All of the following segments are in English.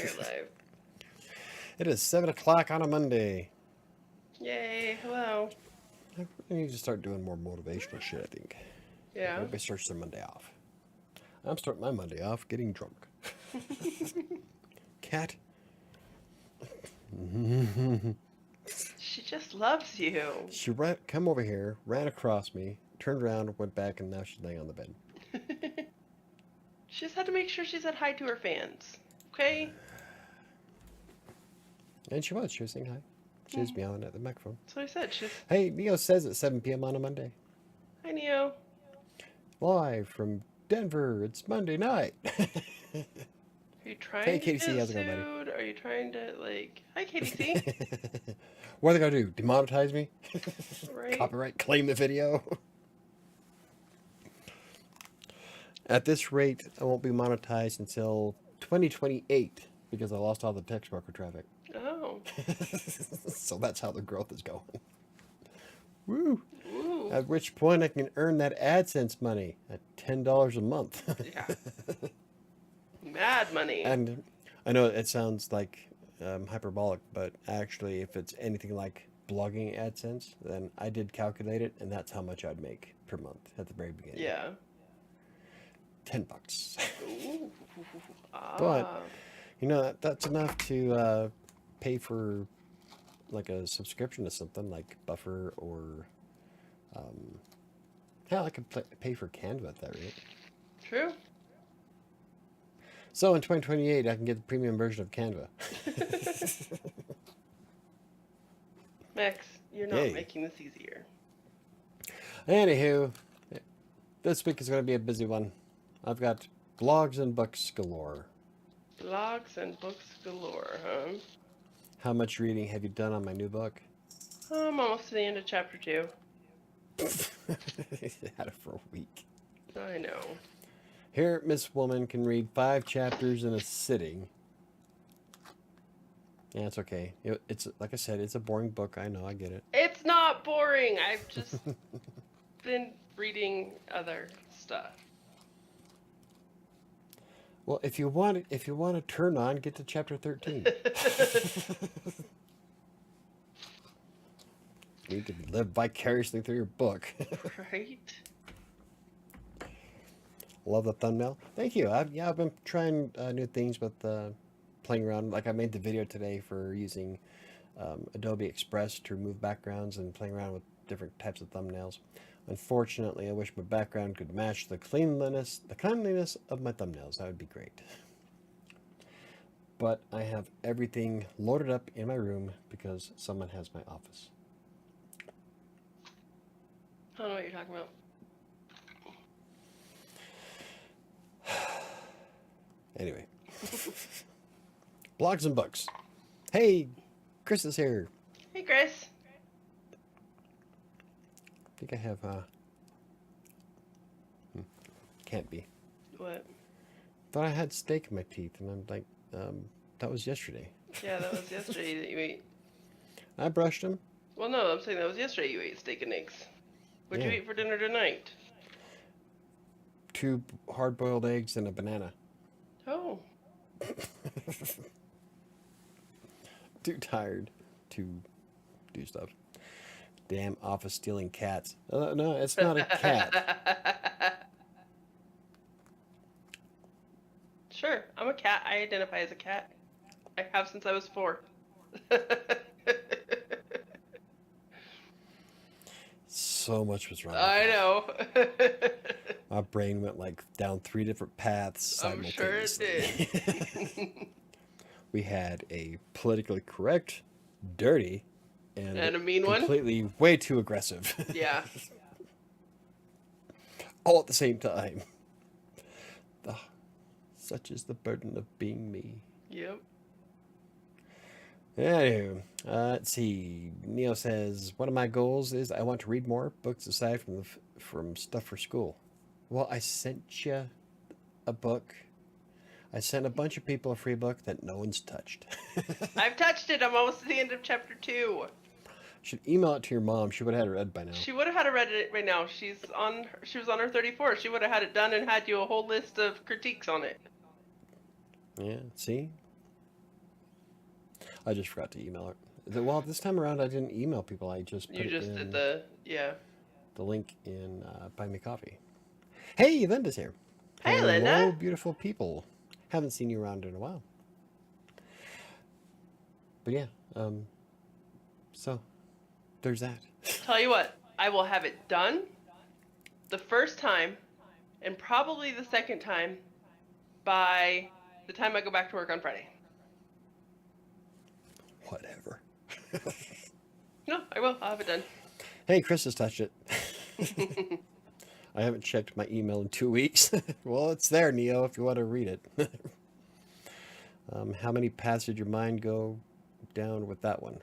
you're live. It is 7 o'clock on a Monday. Yay, hello. I need to start doing more motivational shit, I think. Yeah. Everybody starts their Monday off. I'm starting my Monday off getting drunk. Cat. She just loves you. She come over here, ran across me, turned around, went back, and now she's laying on the bed. She just had to make sure she said hi to her fans. Okay? And she was saying hi. She was meowing at the microphone. That's what I said. She's. Hey, Neo says at 7 p.m. on a Monday. Hi, Neo. Live from Denver. It's Monday night. Are you trying Hey, to KDC, get how's it going, buddy? sued? Are you trying to, like... Hi, KDC. What are they going to do? Demonetize me? Right? Copyright claim the video? At this rate, I won't be monetized until 2028 because I lost all the text broker traffic. Oh. So that's how the growth is going. Woo! Ooh. At which point I can earn that AdSense money at $10 a month. Yeah. Mad money. And I know it sounds like hyperbolic, but actually, if it's anything like blogging AdSense, then I did calculate it, and that's how much I'd make per month at the very beginning. Yeah. $10. Ooh. But you know that's enough to pay for like a subscription to something like Buffer or hell, I could pay for Canva at that rate. True. So in 2028, I can get the premium version of Canva. Max, you're not Yay. making this easier. Anywho, this week is going to be a busy one. I've got blogs and books galore. Blogs and books galore, huh? How much reading have you done on my new book? I'm almost to the end of chapter 2. Had it for a week. I know. Here, Miss Woman can read 5 chapters in a sitting. Yeah, it's okay. It's like I said, it's a boring book. I know, I get it. It's not boring. I've just been reading other stuff. Well, if you want to turn on, get to chapter 13. You can live vicariously through your book. Right? Love the thumbnail. Thank you. I've been trying new things with playing around. Like I made the video today for using Adobe Express to remove backgrounds and playing around with different types of thumbnails. Unfortunately, I wish my background could match the cleanliness of my thumbnails. That would be great. But I have everything loaded up in my room because someone has my office. I don't know what you're talking about. Anyway. Blogs and books. Hey, Chris is here. Hey, Chris. I think I have, can't be. What? Thought I had steak in my teeth, and I'm like, that was yesterday. Yeah, that was yesterday that you ate. I brushed them. Well, no, I'm saying that was yesterday you ate steak and eggs. What'd you Yeah. eat for dinner tonight? 2 hard-boiled eggs and a banana. Oh. Too tired to do stuff. Damn office stealing cats. No, it's not a cat. Sure, I'm a cat. I identify as a cat. I have since I was 4. So much was wrong. I know. My brain went like down 3 different paths I'm sure it simultaneously. did. We had a politically correct, dirty, and a mean one? completely way too aggressive. Yeah. All at the same time. Such is the burden of being me. Yep. Anywho, let's see. Neo says, one of my goals is I want to read more books aside from stuff for school. Well, I sent you a book. I sent a bunch of people a free book that no one's touched. I've touched it. I'm almost to the end of chapter 2. Should email it to your mom. She would have had it read by now. She would have had it read it right now. She was on her 34. She would have had it done and had you a whole list of critiques on it. Yeah, see? I just forgot to email her. Well, this time around I didn't email people. I just put You it just did in yeah. the link in Buy Me Coffee. Hey, Linda's here. Hey, Linda. Hello, beautiful people. Haven't seen you around in a while. But yeah, so there's that. Tell you what, I will have it done the first time and probably the second time by the time I go back to work on Friday. Whatever. No, I will. I'll have it done. Hey, Chris has touched it. I haven't checked my email in 2 weeks. Well, it's there, Neo, if you want to read it. How many paths did your mind go down with that one?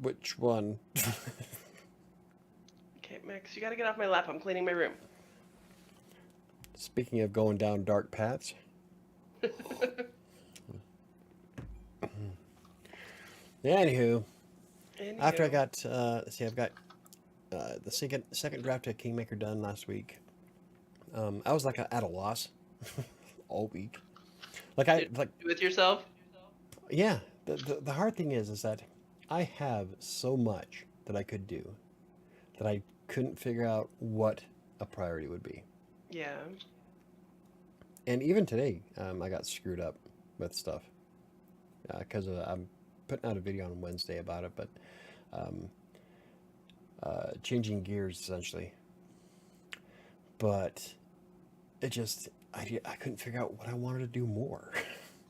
Which one? Okay, Max, you gotta get off my lap. I'm cleaning my room. Speaking of going down dark paths. Anywho, after I got, see, I've got the second draft of Kingmaker done last week. I was like at a loss all week. With yourself? Yeah. The hard thing is that I have so much that I could do that I couldn't figure out what a priority would be. Yeah. And even today, I got screwed up with stuff because I'm putting out a video on Wednesday about it, but changing gears essentially. But it just I couldn't figure out what I wanted to do more.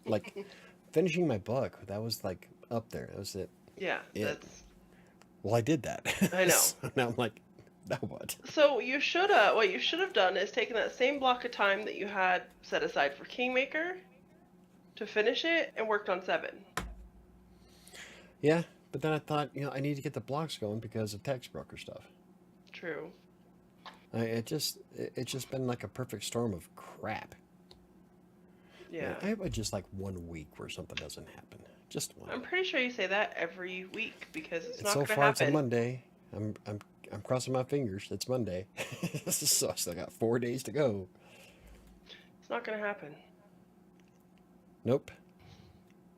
Like finishing my book, that was like up there. That was it. Yeah, that's. Well, I did that. I know. So now I'm like, now what? So what you should have done is taken that same block of time that you had set aside for Kingmaker to finish it and worked on 7. Yeah, but then I thought, I need to get the blocks going because of text broker stuff. True. It's just been like a perfect storm of crap. Yeah. I would just like 1 week where something doesn't happen. Just one. I'm pretty sure you say that every week because it's not so going to far happen. It's a Monday. I'm crossing my fingers. It's Monday. So I still got 4 days to go. It's not going to happen. Nope.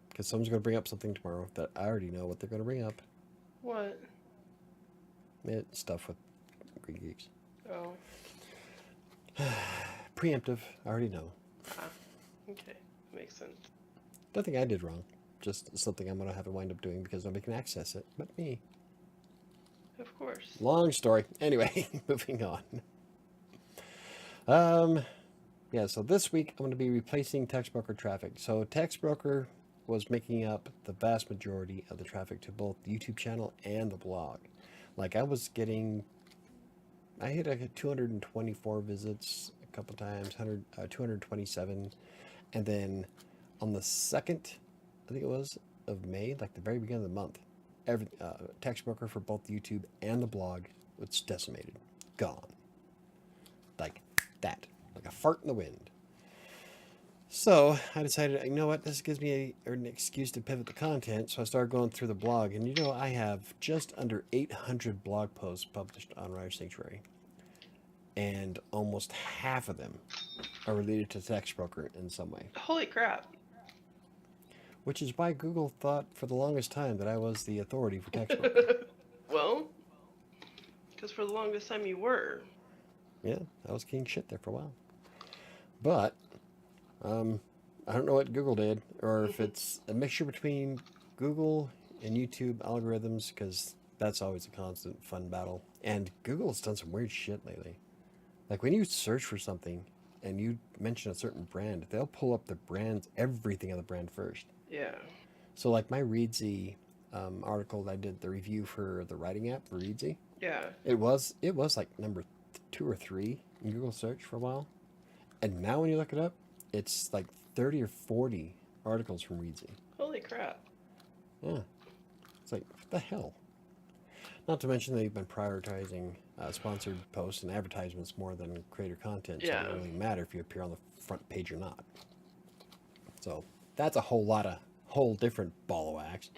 Because someone's going to bring up something tomorrow that I already know what they're going to bring up. What? Stuff with Green Geeks. Oh. Preemptive. I already know. Okay. Makes sense. Nothing I did wrong. Just something I'm going to have to wind up doing because nobody can access it but me. Of course. Long story. Anyway, moving on. Yeah, so this week I'm going to be replacing text broker traffic. So text broker was making up the vast majority of the traffic to both the YouTube channel and the blog. Like I hit like 224 visits a couple times, 227, and then on the 2nd, I think it was, of May, like the very beginning of the month, every text broker for both YouTube and the blog was decimated, gone, like that, like a fart in the wind. So I decided, you know what, this gives me an excuse to pivot the content. So I started going through the blog, and I have just under 800 blog posts published on WriterSanctuary, and almost half of them are related to text broker in some way. Holy crap. Which is why Google thought for the longest time that I was the authority for text broker. Well, because for the longest time you were. Yeah, I was king shit there for a while. But I don't know what Google did, or if it's a mixture between Google and YouTube algorithms, because that's always a constant fun battle. And Google's done some weird shit lately. Like when you search for something and you mention a certain brand, they'll pull up the brands, everything on the brand first. Yeah. So like my Readsy article that I did the review for the writing app for Readsy. Yeah. It was like number 2 or 3 in Google search for a while. And now when you look it up, it's like 30 or 40 articles from Readsy. Holy crap. Yeah. It's like, what the hell? Not to mention they've been prioritizing sponsored posts and advertisements more than creator content. So it doesn't really matter if you appear on the front page or not. So that's a whole different ball of wax.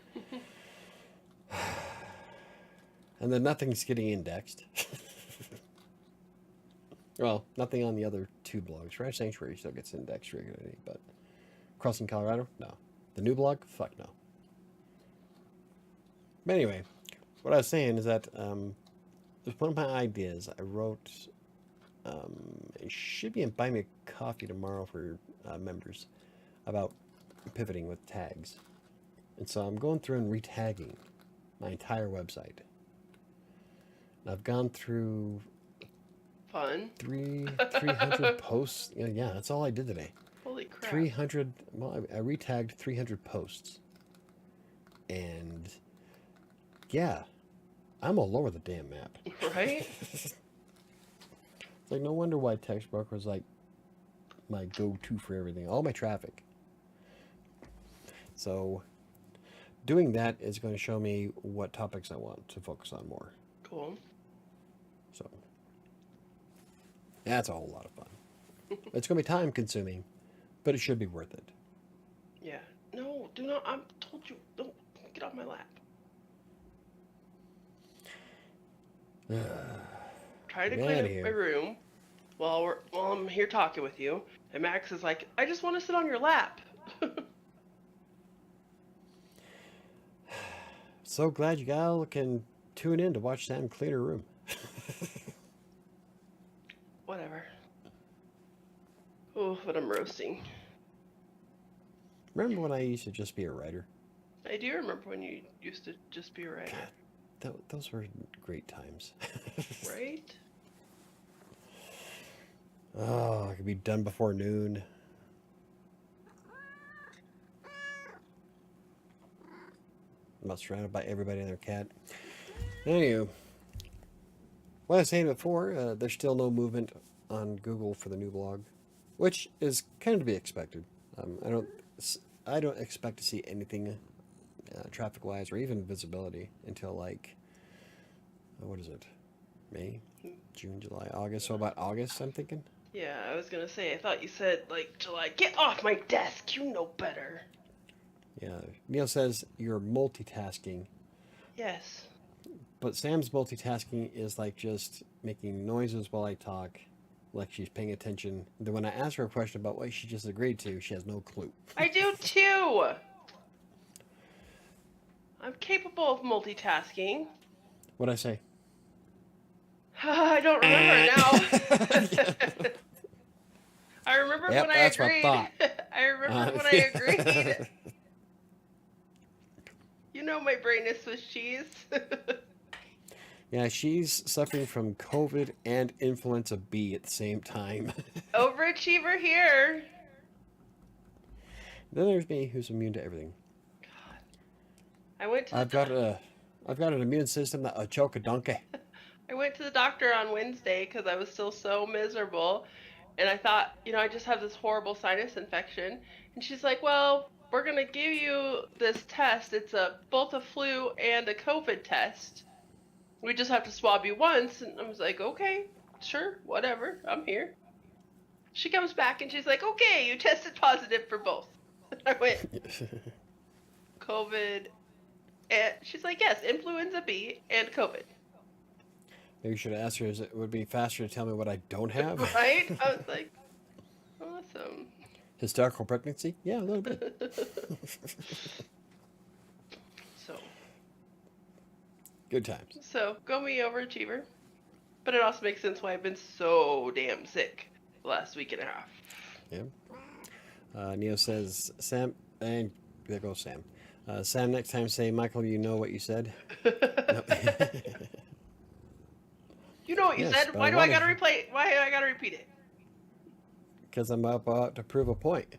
And then nothing's getting indexed. Well, nothing on the other 2 blogs. WriterSanctuary still gets indexed regularly, but Crossing Colorado, no. The new blog? Fuck no. But anyway, what I was saying is that was one of my ideas. I wrote, it should be in Buy Me a Coffee tomorrow for members, about pivoting with tags. And so I'm going through and retagging my entire website. And I've gone through Fun. 300 posts. Yeah, that's all I did today. Holy crap. 300, well, I retagged 300 posts. And yeah, I'm all over the damn map. Right? It's like, no wonder why Textbook was like my go-to for everything, all my traffic. So doing that is going to show me what topics I want to focus on more. Cool. So that's a whole lot of fun. It's going to be time consuming, but it should be worth it. Yeah. No, do not. I told you, don't get off my lap. Try to Get clean outta up here. my room while I'm here talking with you, and Max is like, I just want to sit on your lap. So glad you guys can tune in to watch Sam clean her room. Whatever. Oh, but I'm roasting. Remember when I used to just be a writer? I do remember when you used to just be a writer. Those were great times. Right? Oh, I could be done before noon. I'm not surrounded by everybody and their cat. Anywho, what I was saying before, there's still no movement on Google for the new blog, which is kind of to be expected. I don't expect to see anything traffic-wise or even visibility until like, what is it? May, June, July, August. So about August, I'm thinking. Yeah, I was gonna say, I thought you said, like, July. Get off my desk! You know better. Yeah, Neil says you're multitasking, Yes. but Sam's multitasking is like just making noises while I talk, like she's paying attention. Then when I ask her a question about what she just agreed to, she has no clue. I do too! I'm capable of multitasking. What'd I say? I don't remember now. I remember Yep, when I that's what I agreed. thought. I remember when I agreed. You know my brain is Swiss cheese. Yeah, she's suffering from COVID and influenza B at the same time. Overachiever here. Then there's me, who's immune to everything. God. I went to I've got an immune system that a choke a donkey. I went to the doctor on Wednesday because I was still so miserable. And I thought, I just have this horrible sinus infection. And she's like, well, we're going to give you this test. It's both a flu and a COVID test. We just have to swab you once. And I was like, okay, sure, whatever. I'm here. She comes back and she's like, okay, you tested positive for both. I went, COVID. And she's like, yes, influenza B and COVID. Maybe you should have asked her, it would be faster to tell me what I don't have? Right? I was like, awesome. Hysterical pregnancy? Yeah, a little bit. So Good times. go me overachiever. But it also makes sense why I've been so damn sick the last week and a half. Yeah. Neo says, Sam, and there goes Sam. Sam, next time say, Michael, you know what you said? You know what you Yes, said. but Why I do I wanna- gotta replay? Why do I gotta repeat it? Because I'm about to prove a point.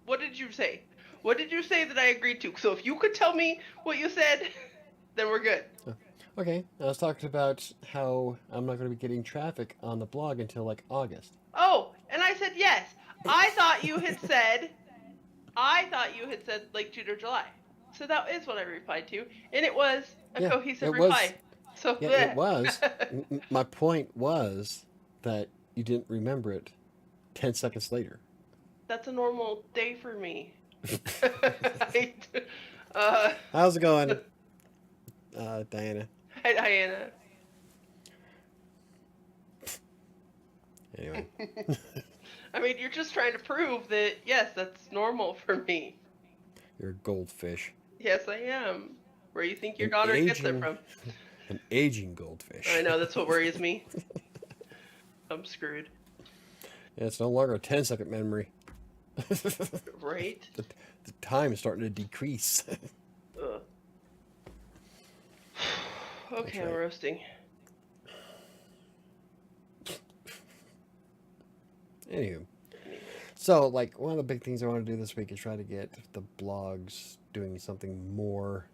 What did you say? What did you say that I agreed to? So if you could tell me what you said, then we're good. Okay, I was talking about how I'm not going to be getting traffic on the blog until like August. Oh, and I said yes. I thought you had said like June or July. So that is what I replied to, and it was a cohesive it was. reply. So Yeah, it was. My point was that you didn't remember it 10 seconds later. That's a normal day for me. How's it going, Diana? Hi, Diana. Anyway. I mean, you're just trying to prove that, yes, that's normal for me. You're a goldfish. Yes, I am. Where you think your An daughter gets it aging, from? an aging I goldfish. know, that's what worries me. I'm screwed. Yeah, it's no longer a 10-second memory. the, Right? the time is starting to decrease. Ugh. That's Okay, I'm right. roasting. Anywho, Anywho. so like one of the big things I want to do this week is try to get the blogs doing something more,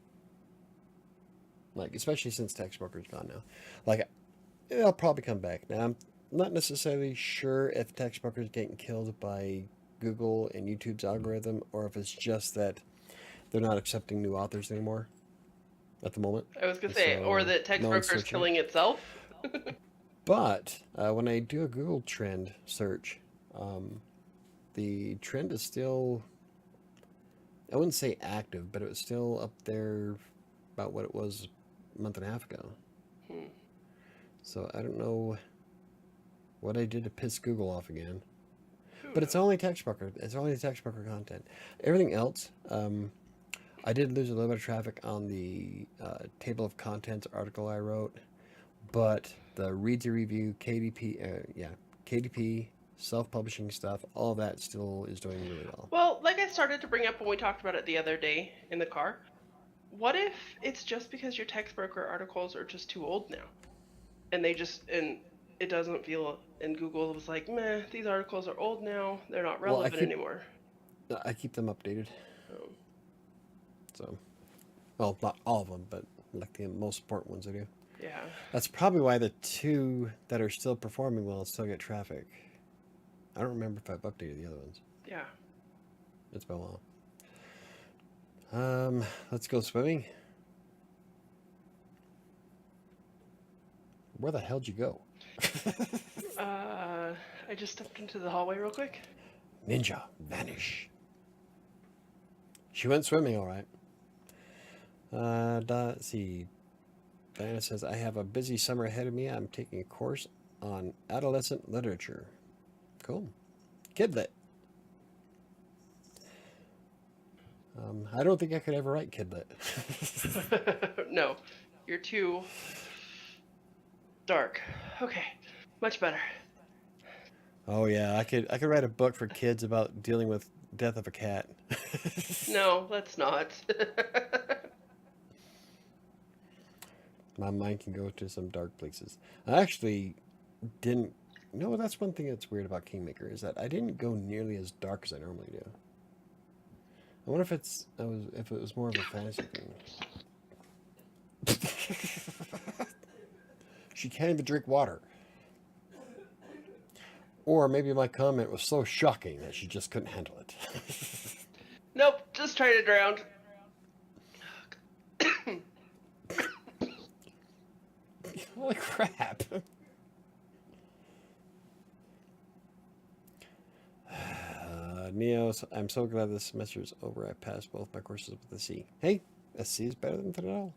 like especially since Textbooker's gone now. Like it'll probably come back. Now I'm not necessarily sure if Textbooker's getting killed by Google and YouTube's algorithm, or if it's just that they're not accepting new authors anymore at the moment, I was gonna and say, or so that no text one's broker's searching. killing itself. But when I do a Google trend search, um, the trend is still, I wouldn't say active, but it was still up there about what it was a month and a half ago. Hmm. So I don't know what I did to piss Google off again. Who But it's knows? only Textbooker. It's only Textbooker content. Everything else, I did lose a little bit of traffic on the table of contents article I wrote, but the read to review, KDP, yeah, KDP, self-publishing stuff, all that still is doing really well. Well, like I started to bring up when we talked about it the other day in the car, what if it's just because your text broker articles are just too old now? And it doesn't feel, and Google was like, meh, these articles are old now, they're not Well, relevant anymore. I keep them updated. Um, So, well, not all of them, but like the most important ones I do. yeah. That's probably why the two that are still performing well still get traffic. I don't remember if I've updated the other ones. Yeah. It's been a while. Let's go swimming. Where the hell'd you go? Uh, I just stepped into the hallway real quick. Ninja, vanish. She went swimming, all right. Let's see. Diana says, I have a busy summer ahead of me. I'm taking a course on adolescent literature. Cool. Kidlit. I don't think I could ever write Kidlit. No, you're too dark. Okay, much better. Oh yeah, I could write a book for kids about dealing with death of a cat. No, let's not. My mind can go to some dark places. I actually didn't. No, that's one thing that's weird about Kingmaker is that I didn't go nearly as dark as I normally do. I wonder if it was more of a fantasy thing. She can't even drink water. Or maybe my comment was so shocking that she just couldn't handle it. Nope, just trying to drown. Holy crap. Neo, I'm so glad this semester is over. I passed both my courses with a C. Hey, a C is better than 3 at all.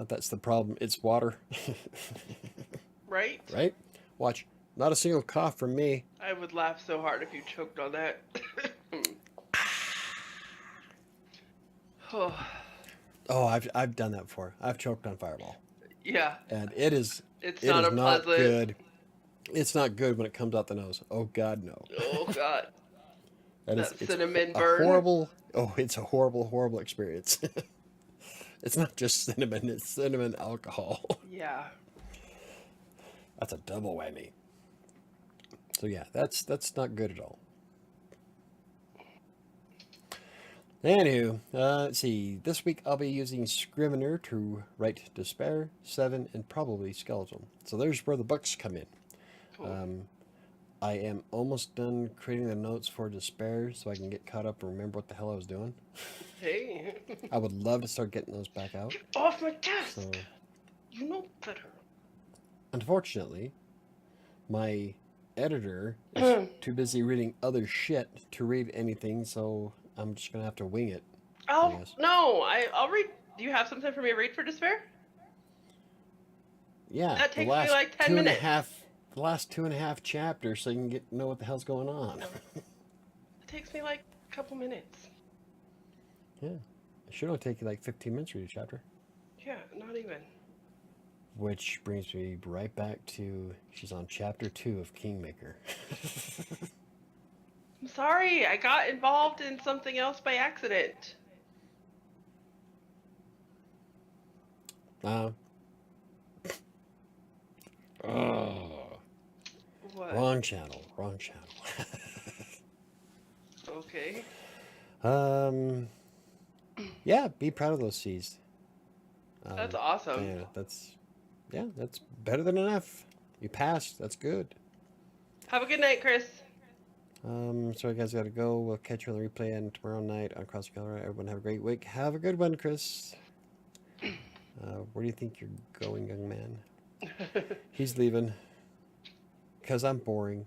That's the problem. It's water. Right? Right? Watch. Not a single cough from me. I would laugh so hard if you choked on that. Oh, Oh, I've done that before. I've choked on Fireball, yeah, and it's it not is a not pleasant. good. It's not good when it comes out the nose. Oh God, no. Oh God, That is that it's cinnamon a burn. horrible. Oh, it's a horrible, horrible experience. It's not just cinnamon; it's cinnamon alcohol. Yeah. That's a double whammy. So yeah, that's not good at all. Anywho, let's see. This week I'll be using Scrivener to write Despair, Seven, and probably Skeletal. So there's where the books come in. Cool. Um, I am almost done creating the notes for Despair so I can get caught up and remember what the hell I was doing. Hey, I would love to start getting those back out. get off my So, desk. You know better. unfortunately, my editor is too busy reading other shit to read anything, so I'm just gonna have to wing it, I Oh guess. no, I'll read. Do you have something for me to read for Despair? Yeah, That the takes me last like 10 two and a minutes. half the last 2.5 chapters so you can know what the hell's going on. No. It takes me like a couple minutes. Yeah. It should only take you like 15 minutes to read a chapter. Yeah, not even. Which brings me right back to she's on chapter 2 of Kingmaker. I'm sorry, I got involved in something else by accident. Oh. What? Wrong channel. Wrong channel. Okay. Yeah, be proud of those C's. That's awesome. Yeah, that's better than enough. You passed. That's good. Have a good night, Chris. So you guys gotta go. We'll catch you on the replay and tomorrow night on Cross Colorado. Everyone have a great week. Have a good one, Chris. Where do you think you're going, young man? He's leaving. Because I'm boring.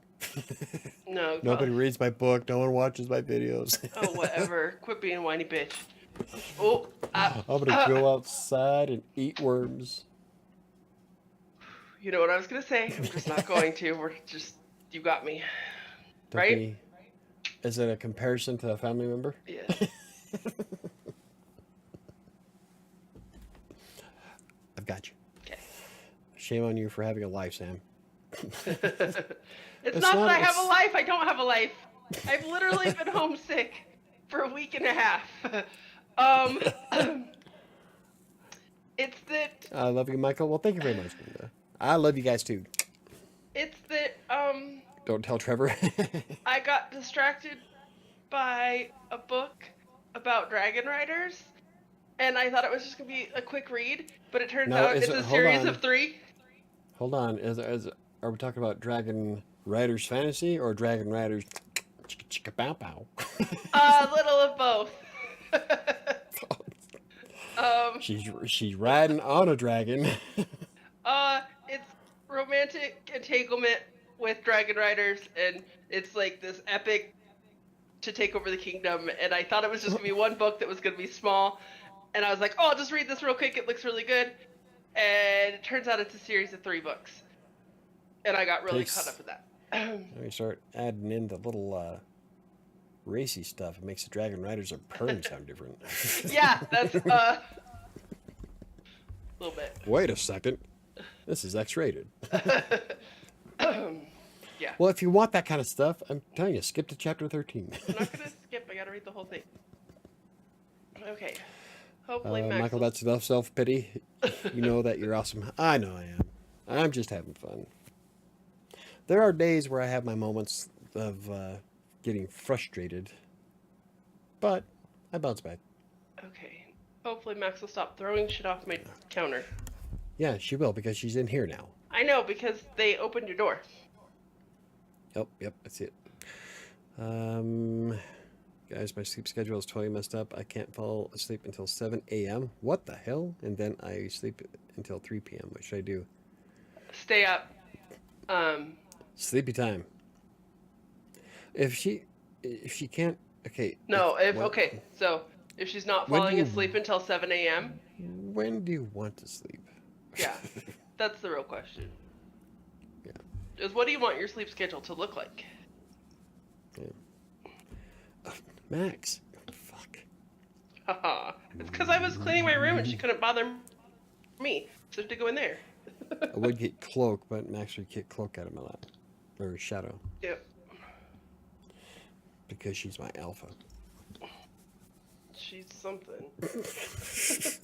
No. Nobody reads my book. No one watches my videos. Oh, whatever. Quit being a whiny bitch. Oh, I'm gonna go outside and eat worms. You know what I was gonna say? I'm just not going to. You got me. Don't Right? be, is it a comparison to a family member? Yes. I've got you. Okay. Shame on you for having a life, Sam. It's not that I have a life. I don't have a life. I've literally been homesick for a week and a half. It's that. I love you, Michael. Well, thank you very much, Linda. I love you guys too. It's that. Don't tell Trevor. I got distracted by a book about dragon riders, and I thought it was just gonna be a quick read, but it turns out it's a series of 3. Hold on. Are we talking about Dragon Riders Fantasy or Dragon Riders Chicka Bow Bow? A little of both. She's riding on a dragon. It's romantic entanglement with dragon riders, and it's like this epic to take over the kingdom. And I thought it was just gonna be one book that was gonna be small, and I was like, oh, I'll just read this real quick. It looks really good. And it turns out it's a series of 3 books, and I got really caught up with that. We start adding in the little racy stuff. It makes the Dragon Riders of Pern sound different. Yeah, that's a little bit. Wait a second. This is X-rated. Yeah. Well, if you want that kind of stuff, I'm telling you, skip to chapter 13. I'm not gonna skip. I gotta read the whole thing. Okay. Hopefully, Michael, that's enough self-pity. You know that you're awesome. I know I am. I'm just having fun. There are days where I have my moments of getting frustrated, but I bounce back. Okay. Hopefully Max will stop throwing shit off my counter. Yeah, she will, because she's in here now. I know, because they opened your door. Yep, that's it. Guys, my sleep schedule is totally messed up. I can't fall asleep until 7 a.m. What the hell? And then I sleep until 3 p.m. What should I do? Stay up. Sleepy time. If she can't, okay. No, so if she's not falling asleep until 7 a.m. When do you want to sleep? Yeah, that's the real question. Yeah. Is what do you want your sleep schedule to look like? Yeah. Max. Fuck. Haha. It's because I was cleaning my room and she couldn't bother me, so I had to go in there. I would get Cloak, but Max would get Cloak out of my lap. Or Shadow. Yep. Because she's my alpha. She's something. That's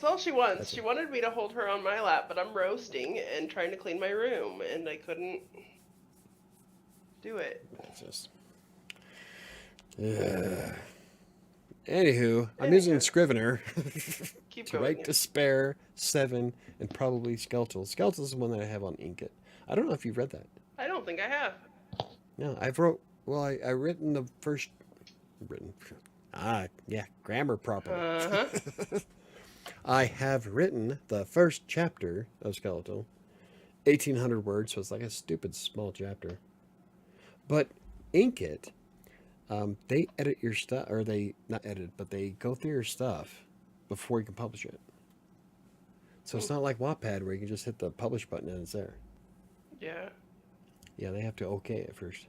all she wants. She wanted me to hold her on my lap, but I'm roasting and trying to clean my room, and I couldn't do it. That's just... Anywho, I'm using Scrivener Keep to going. write Despair, 7, and probably Skeletal. Skeletal is the one that I have on Inkitt. I don't know if you've read that. I don't think I have. No, I written the first... grammar properly. Uh-huh. I have written the first chapter of Skeletal. 1,800 words, so it's like a stupid small chapter. But Inkitt, they edit your stuff, or they, not edit, but they go through your stuff before you can publish it. So it's not like Wattpad where you can just hit the publish button and it's there. Yeah. Yeah, they have to okay it first,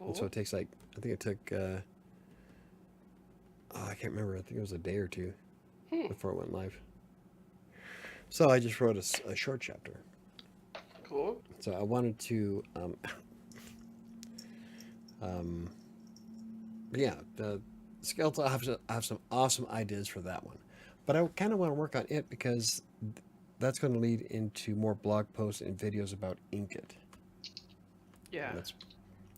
and so Cool. it takes like I think it took oh, I can't remember. I think it was a day or two Hmm. before it went live. So I just wrote a short chapter. Cool. So I wanted to, um, yeah, the skeletal. I have some awesome ideas for that one, but I kind of want to work on it because that's going to lead into more blog posts and videos about Inkitt, Yeah. and that's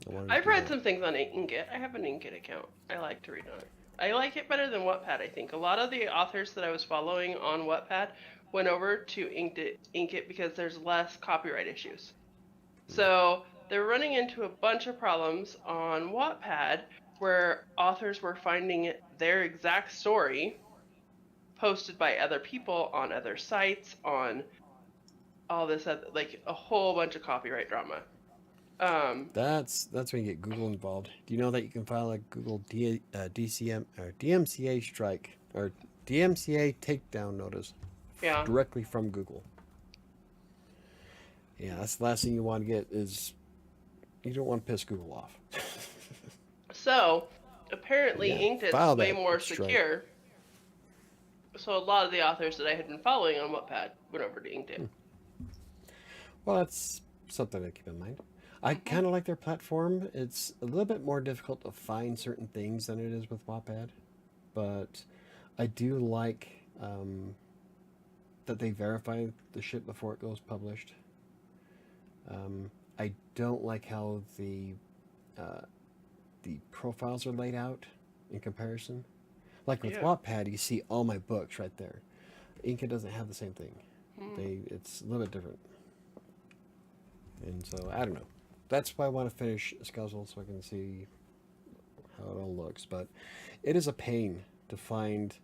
I wanted I've to do read that. some things on Inkitt. I have an Inkitt account. I like to read on it. I like it better than Wattpad, I think. A lot of the authors that I was following on Wattpad went over to Inkitt because there's less copyright issues. So they're running into a bunch of problems on Wattpad where authors were finding their exact story posted by other people on other sites, on all this other, like a whole bunch of copyright drama. Um, That's when you get Google involved. Do you know that you can file a Google DCM or DMCA strike or DMCA takedown notice yeah. directly from Google? Yeah, that's the last thing you want to get is you don't want to piss Google off. So But apparently yeah, Inktit's file way that more strike. secure. So a lot of the authors that I had been following on Wattpad went over to Inkitt. Well, that's something to keep in mind. I Mm-hmm. kind of like their platform. It's a little bit more difficult to find certain things than it is with Wattpad, but I do like that they verify the shit before it goes published. I don't like how uh, the profiles are laid out in comparison. Like with Yeah. Wattpad, you see all my books right there. Inca doesn't have the same thing. Hmm. It's a little bit different, and so I don't know. That's why I want to finish Scuzzle so I can see how it all looks. But it is a pain to find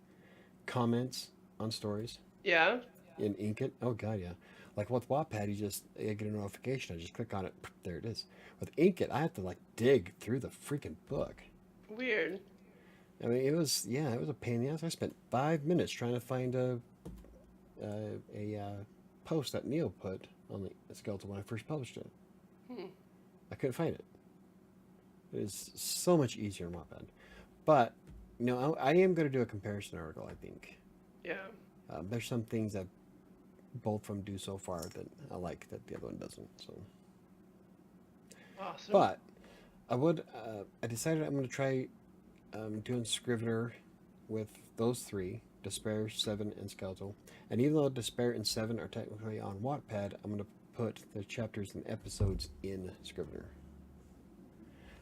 comments on stories Yeah. in Inkitt. Oh god, yeah. Like with Wattpad, you get a notification. I just click on it. There it is. With Inkitt, I have to like dig through the freaking book. Weird. I mean, it was a pain in the ass. I spent 5 minutes trying to find a post that Neil put on the skeleton when I first published it. Hmm. I couldn't find it. It is so much easier in Wattpad. But I am going to do a comparison article. I think Yeah. there's some things that both of them do so far that I like that the other one doesn't. So, Awesome. but I decided I'm going to try doing Scrivener with those three: Despair, Seven, and Skeletal. And even though Despair and Seven are technically on Wattpad, I'm going to put the chapters and episodes in Scrivener.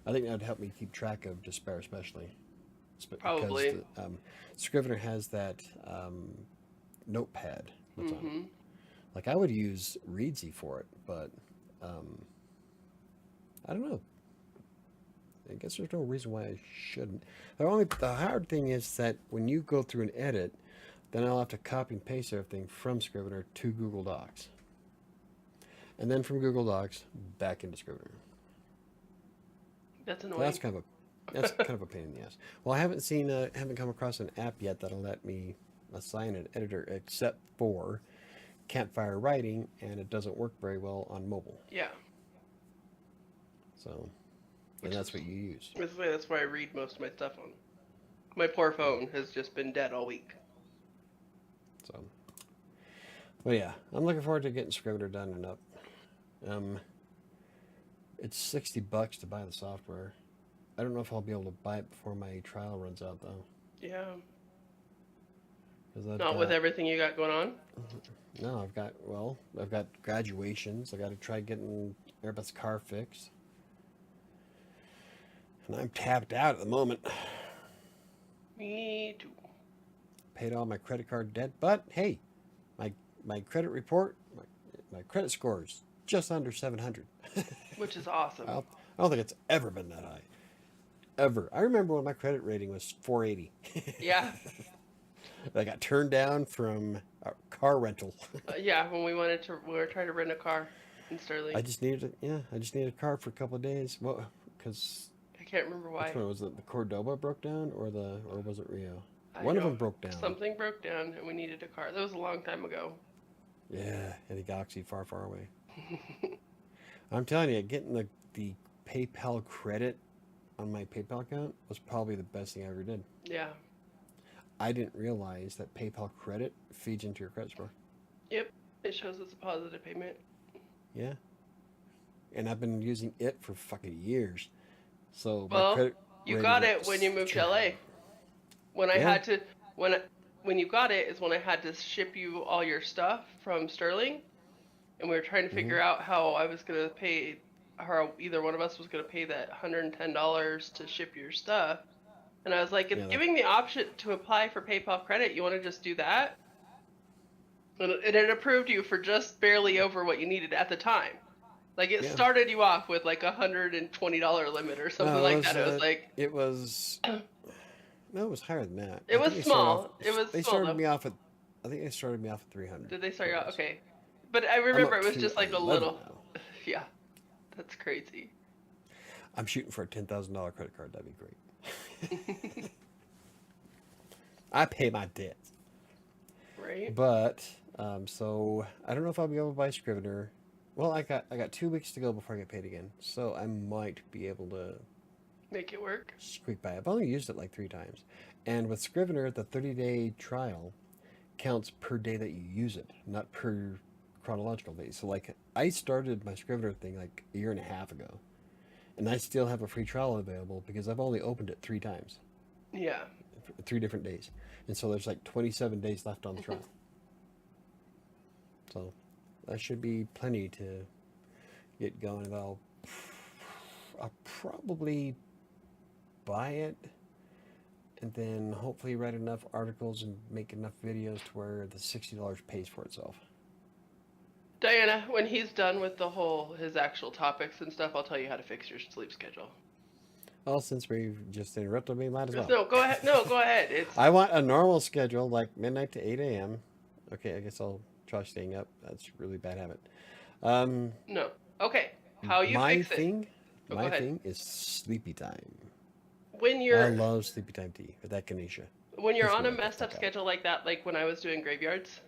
I think that would help me keep track of Despair, especially because Probably. Scrivener has that notepad that's on it. Mm-hmm. Like I would use Readsy for it, but um, I don't know. I guess there's no reason why I shouldn't. The hard thing is that when you go through and edit, then I'll have to copy and paste everything from Scrivener to Google Docs, and then from Google Docs back into Scrivener. That's So annoying. that's kind of a pain in the ass. Well, I haven't come across an app yet that'll let me assign an editor, except for Campfire Writing, and it doesn't work very well on mobile. Yeah. So, and Which is that's what you use. that's why I read most of my stuff on. My poor Yeah. phone has just been dead all week. So, but yeah, I'm looking forward to getting Scrivener done and up. Um, it's $60 to buy the software. I don't know if I'll be able to buy it before my trial runs out though, Yeah. because I've Not with got everything you got going on. no, I've got graduations. I got to try getting Airbus car fixed, and I'm tapped out at the moment. Me too. Paid all my credit card debt, but hey, my my credit report, my credit score is just under 700. Which is awesome. I don't think it's ever been that high. Ever. I remember when my credit rating was 480. Yeah. I got turned down from a car rental. Yeah. When we were trying to rent a car in Sterling. I just needed a car for a couple of days. Well, because I can't remember which why. one was it? The Cordoba broke down, or was it Rio? I One of know them broke down. something broke down and we needed a car. That was a long time ago. Yeah, in a galaxy far, far away. I'm telling you, getting the PayPal credit on my PayPal account was probably the best thing I ever did. Yeah. I didn't realize that PayPal credit feeds into your credit score. Yep. It shows it's a positive payment. Yeah, and I've been using it for fucking years. So my Well, credit you rating got went. it when you moved to LA. When I Yeah. had to when I- when you got it is when I had to ship you all your stuff from Sterling, and we were trying to Hmm. figure out how I was gonna pay, or either one of us was gonna pay that $110 to ship your stuff. And I was like, it's Yeah. giving the option to apply for PayPal credit. You want to just do that? And it approved you for just barely over what you needed at the time. Like it Yeah. started you off with like $120 limit or something No, like that. It was like it was no, it was higher than that. it I was think they started off. small. It was They small started though. me off at. I think they started me off at 300. Did they start you out? Was. Okay. But I I'm remember up it was to just like a 11 little. now. Yeah, that's crazy. I'm shooting for a $10,000 credit card. That'd be great. I pay my debts. Right? But so I don't know if I'll be able to buy Scrivener. Well, I got 2 weeks to go before I get paid again, so I might be able to Make it work. squeak by. I've only used it like 3 times, and with Scrivener, the 30-day trial counts per day that you use it, not per chronological day. So like I started my Scrivener thing like a year and a half ago, and I still have a free trial available because I've only opened it 3 times, Yeah. 3 different days, and so there's like 27 days left on the trial. So that should be plenty to get going. And I'll probably buy it and then hopefully write enough articles and make enough videos to where the $60 pays for itself. Diana, when he's done with his actual topics and stuff, I'll tell you how to fix your sleep schedule. Well, since we've just interrupted me, might as Just well. no, go ahead. No, go ahead. It's I want a normal schedule like midnight to 8 a.m. Okay, I guess I'll try staying up. That's a really bad habit. Um, no. Okay. How you my fix it? thing, Oh, go my ahead. thing is sleepy time. When I you're love sleepy time tea with that Ganesha. when you're Puts me on a right the messed up fuck out. schedule like that, like when I was doing graveyards,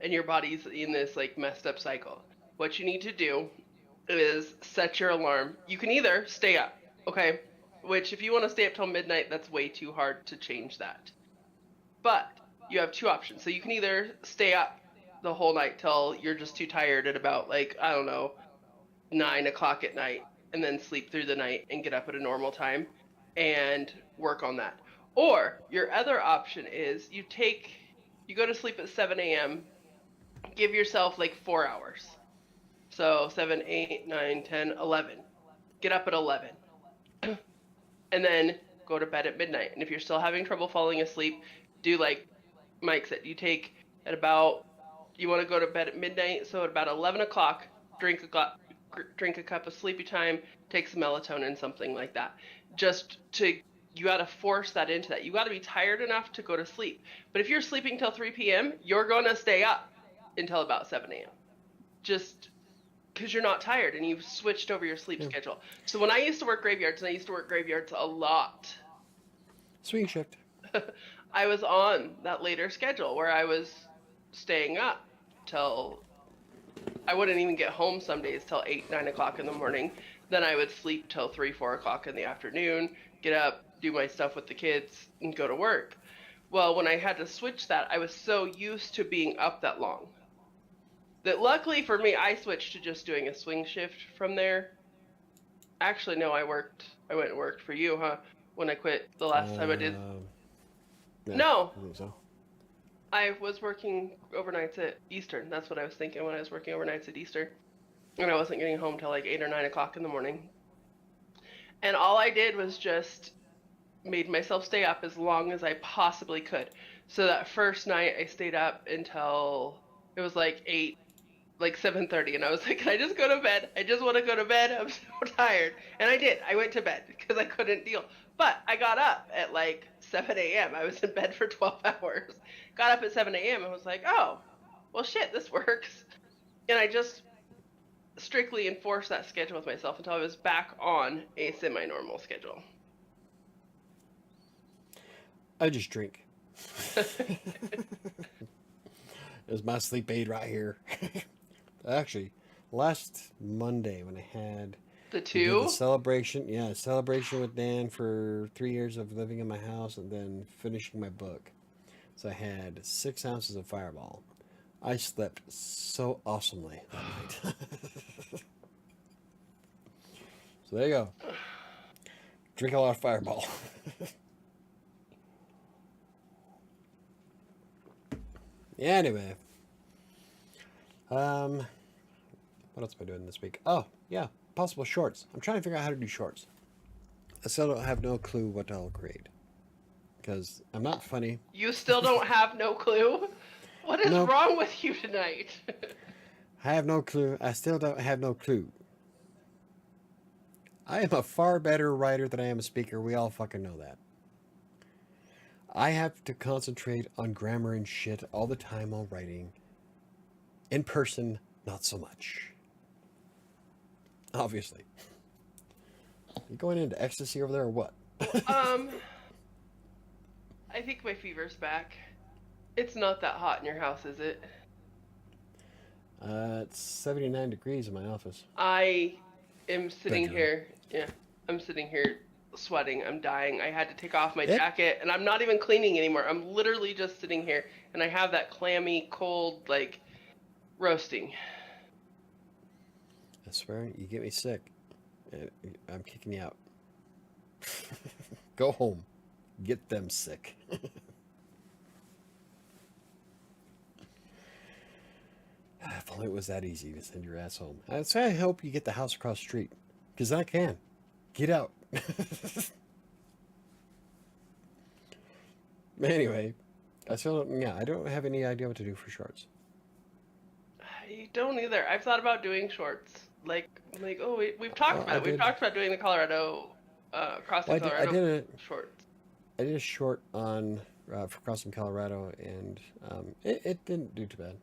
and your body's in this like messed up cycle, what you need to do is set your alarm. You can either stay up, okay? Which if you want to stay up till midnight, that's way too hard to change that. But you have two options. So you can either stay up the whole night till you're just too tired at about like, I don't know, 9 o'clock at night and then sleep through the night and get up at a normal time and work on that. Or your other option is you go to sleep at 7 a.m., give yourself like 4 hours. So 7, 8, 9, 10, 11. Get up at 11 and then go to bed at midnight. And if you're still having trouble falling asleep, do like Mike said, you want to go to bed at midnight. So at about 11 o'clock, drink a cup of sleepy time, take some melatonin, something like that. Just to you got to force that into that. You got to be tired enough to go to sleep. But if you're sleeping till 3 p.m., you're going to stay up until about 7 a.m. Just because you're not tired and you've switched over your sleep Yeah. schedule. So when I used to work graveyards, and I used to work graveyards a lot, Swing shift. I was on that later schedule where I was staying up till I wouldn't even get home some days till 8, 9 o'clock in the morning. Then I would sleep till 3, 4 o'clock in the afternoon, get up, do my stuff with the kids, and go to work. Well, when I had to switch that, I was so used to being up that long that luckily for me, I switched to just doing a swing shift from there. Actually, no, I went and worked for you, huh? When I quit the last time I did. Yeah, No, I think so. I was working overnights at Eastern. That's what I was thinking when I was working overnights at Eastern. And I wasn't getting home till like 8 or 9 o'clock in the morning. And all I did was just made myself stay up as long as I possibly could. So that first night I stayed up until it was like 8, like 7:30, and I was like, "Can I just go to bed? I just want to go to bed. I'm so tired." And I did. I went to bed because I couldn't deal. But I got up at like 7 a.m. I was in bed for 12 hours. Got up at 7 a.m. and was like, "Oh, well, shit, this works." And I just strictly enforced that schedule with myself until I was back on a semi-normal schedule. I just drink. There's my sleep aid right here. Actually, last Monday when The we did the two? celebration. Yeah, celebration with Dan for 3 years of living in my house and then finishing my book. So I had 6 ounces of Fireball. I slept so awesomely that night. So there you go. Drink a lot of Fireball. Anyway, um, what else am I doing this week? Oh, yeah, possible shorts. I'm trying to figure out how to do shorts. I still don't have no clue what I'll create because I'm not funny. You still don't have no clue? What is Nope, wrong with you tonight? I have no clue. I still don't have no clue. I am a far better writer than I am a speaker. We all fucking know that. I have to concentrate on grammar and shit all the time while writing. In person, not so much. Obviously. You going into ecstasy over there or what? um, I think my fever's back. It's not that hot in your house, is it? It's 79 degrees in my office. I am sitting Bedroom. here. Yeah, I'm sitting here sweating. I'm dying. I had to take off my It. jacket, and I'm not even cleaning anymore. I'm literally just sitting here, and I have that clammy, cold, like roasting. I swear, you get me sick. I'm kicking you out. Go home. Get them sick. If only it was that easy to send your ass home. I'd say I hope you get the house across the street. Because I can. Get out. Anyway, I don't have any idea what to do for shorts. I don't either. I've thought about doing shorts. Like oh, we've talked Well, about I it. We've did. talked about doing the Colorado, crossing Well, Colorado shorts. I did a short on for crossing Colorado, and it didn't do too bad.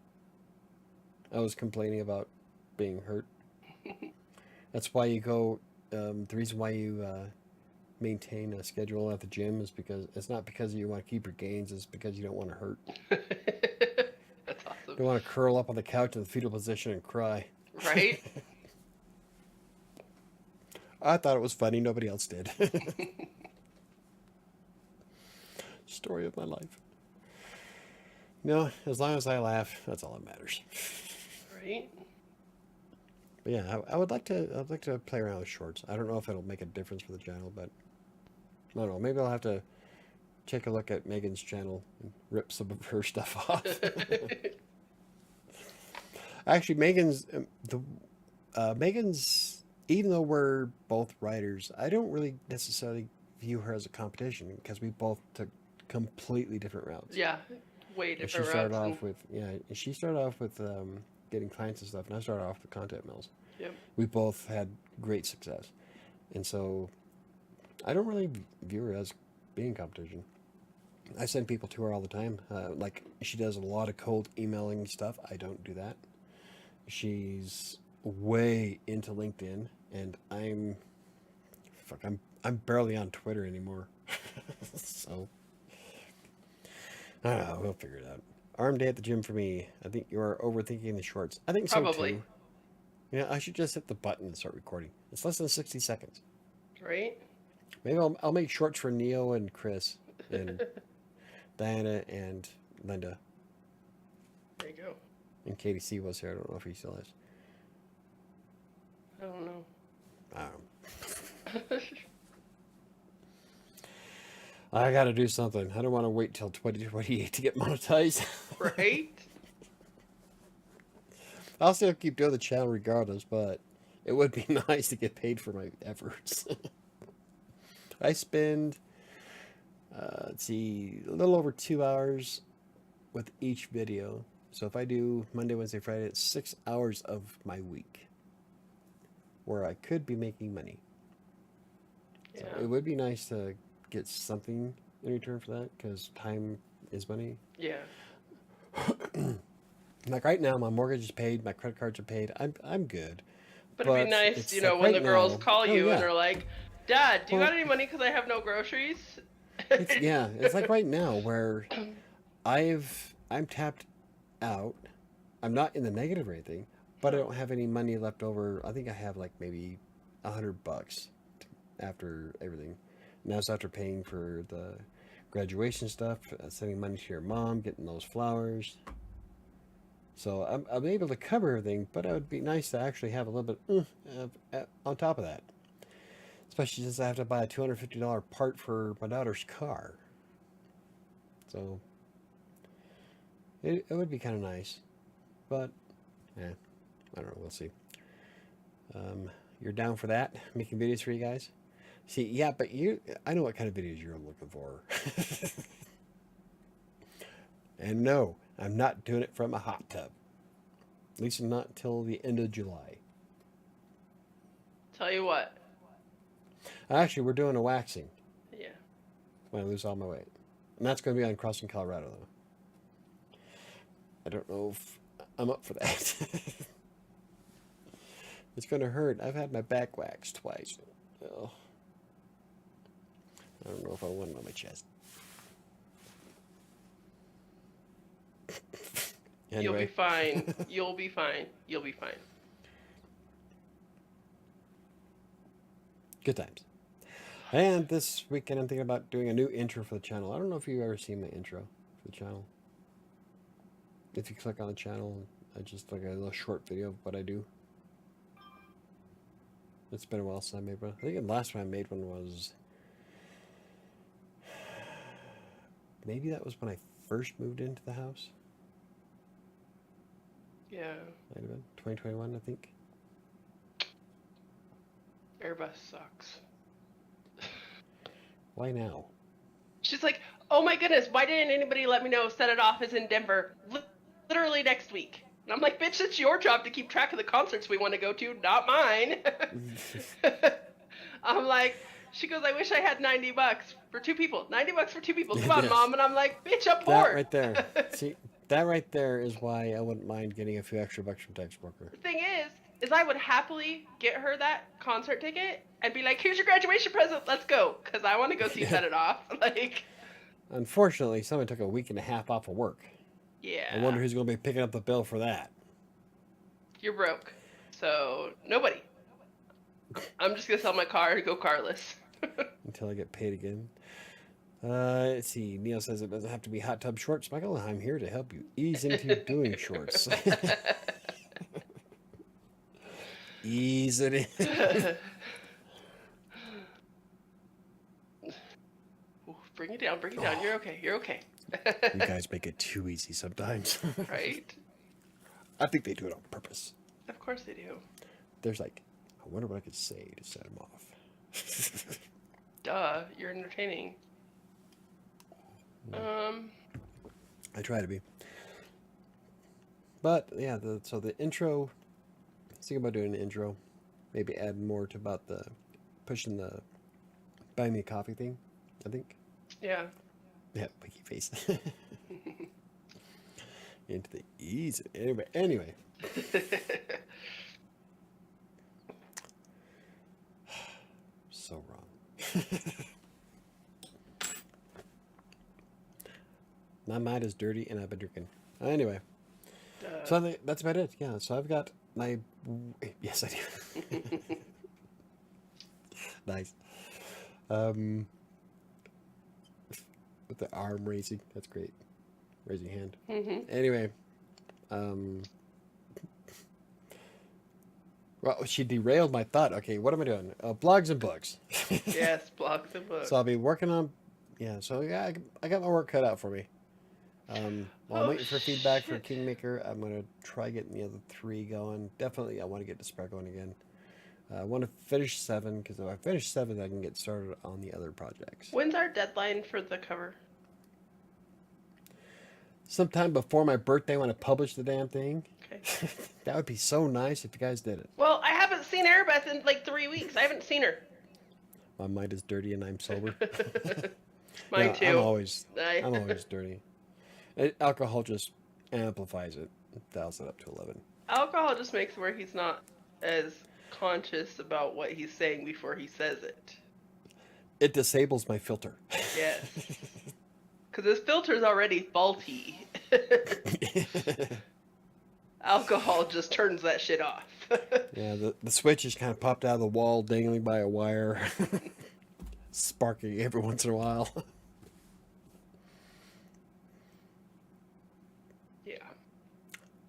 I was complaining about being hurt. That's why you go. The reason why you maintain a schedule at the gym is because it's not because you want to keep your gains. It's because you don't want to hurt. That's awesome. You don't want to curl up on the couch in the fetal position and cry. Right? I thought it was funny. Nobody else did. Story of my life. No, as long as I laugh, that's all that matters. Right? But yeah, I'd like to play around with shorts. I don't know if it'll make a difference for the channel, but I don't know. Maybe I'll have to take a look at Megan's channel and rip some of her stuff off. Actually, Megan's. Even though we're both writers, I don't really necessarily view her as a competition because we both took completely different routes. Yeah, way She different started routes and off with she started off with getting clients and stuff, and I started off with content mills. yep. We both had great success, and so I don't really view her as being competition. I send people to her all the time. Like she does a lot of cold emailing stuff. I don't do that. She's way into LinkedIn, and I'm barely on Twitter anymore. So I don't know. We'll figure it out. Arm day at the gym for me. I think you are overthinking the shorts. I think so Probably. too. I should just hit the button and start recording. It's less than 60 seconds. Right? Maybe I'll make shorts for Neo and Chris and Diana and Linda. There you go. And Katie C was here. I don't know if he still is. I don't know. I don't know. I got to do something. I don't want to wait till 2028 to get monetized. Right? I'll still keep doing the channel regardless, but it would be nice to get paid for my efforts. I spend, let's see, a little over 2 hours with each video. So if I do Monday, Wednesday, Friday, it's 6 hours of my week where I could be making money. Yeah. So it would be nice to get something in return for that because time is money. Yeah. Like right now, my mortgage is paid, my credit cards are paid. I'm good. But it'd be But nice, it's when like the right girls now. call Oh you and yeah. are like, Dad, do you got Well, any money because I have no groceries? it's yeah. It's like right now where I'm tapped out. I'm not in the negative or anything, but I don't have any money left over. I think I have like maybe $100 after everything. And that's after paying for the graduation stuff, sending money to your mom, getting those flowers. So I'm able to cover everything, but it would be nice to actually have a little bit on top of that. Especially since I have to buy a $250 part for my daughter's car. So it would be kind of nice. But, yeah, I don't know. We'll see. You're down for that? Making videos for you guys? See, yeah, but I know what kind of videos you're looking for. And no, I'm not doing it from a hot tub. At least not until the end of July. Tell you what. Actually, we're doing a waxing Yeah. when I lose all my weight. And that's going to be on Crossing Colorado, though. I don't know if I'm up for that. It's going to hurt. I've had my back waxed twice. Oh. I don't know if I want it on my chest. Anyway. You'll be fine. You'll be fine. You'll be fine. Good times. And this weekend I'm thinking about doing a new intro for the channel. I don't know if you've ever seen my intro for the channel. If you click on the channel, I just like a little short video of what I do. It's been a while since I made one. I think the last time I made one was... maybe that was when I first moved into the house. Yeah. Might have been 2021, I think. Airbus sucks. Why now? She's like, oh my goodness, why didn't anybody let me know Set It Off is in Denver literally next week? And I'm like, bitch, it's your job to keep track of the concerts we want to go to, not mine. I'm like, she goes, I wish I had $90 for two people. $90 for two people. Come on, Yes. Mom. And I'm like, bitch, I'm poor. That right there. See, that right there is why I wouldn't mind getting a few extra bucks from Tex Worker. The thing is I would happily get her that concert ticket and be like, here's your graduation present, let's go, because I want to go see Set It Off. Like, unfortunately, someone took a week and a half off of work. Yeah. I wonder who's going to be picking up the bill for that. You're broke, so nobody. I'm just gonna sell my car and go carless. Until I get paid again. Let's see. Neil says it doesn't have to be hot tub shorts. Michael, I'm here to help you ease into doing shorts. Ease it in. Ooh, bring it down, bring it down. You're okay, you're okay. You guys make it too easy sometimes. Right? I think they do it on purpose. Of course they do. There's like, I wonder what I could say to set them off. Duh, you're entertaining. I try to be. But yeah, so the intro, I was thinking about doing an intro. Maybe add more to about the pushing the buy me a coffee thing, I think. Yeah. Yeah, wiki face. Into the easy. Anyway. So wrong. My mind is dirty and I've been drinking. Anyway. So I think that's about it. Yeah, so I've got my... Yes, I do. Nice. With the arm raising. That's great. Raising hand. Anyway. Well, she derailed my thought. Okay, what am I doing? Blogs and books. Yes, blogs and books. So I'll be working on... Yeah, so yeah, I got my work cut out for me. While I'm waiting for feedback for Kingmaker, I'm going to try getting the other 3 going. Definitely, I want to get the spread going again. I want to finish 7, because if I finish 7, I can get started on the other projects. When's our deadline for the cover? Sometime before my birthday when I publish the damn thing. Okay. That would be so nice if you guys did it. Well, I haven't seen Erebeth in like 3 weeks. I haven't seen her. My mind is dirty and I'm sober. Mine No, too. I'm always dirty. Alcohol just amplifies it, dials it up to 11. Alcohol just makes it where he's not as conscious about what he's saying before he says it. It disables my filter. Yes. Because his filter's already faulty. Alcohol just turns that shit off. Yeah, the switch just kind of popped out of the wall, dangling by a wire, sparking every once in a while. Yeah.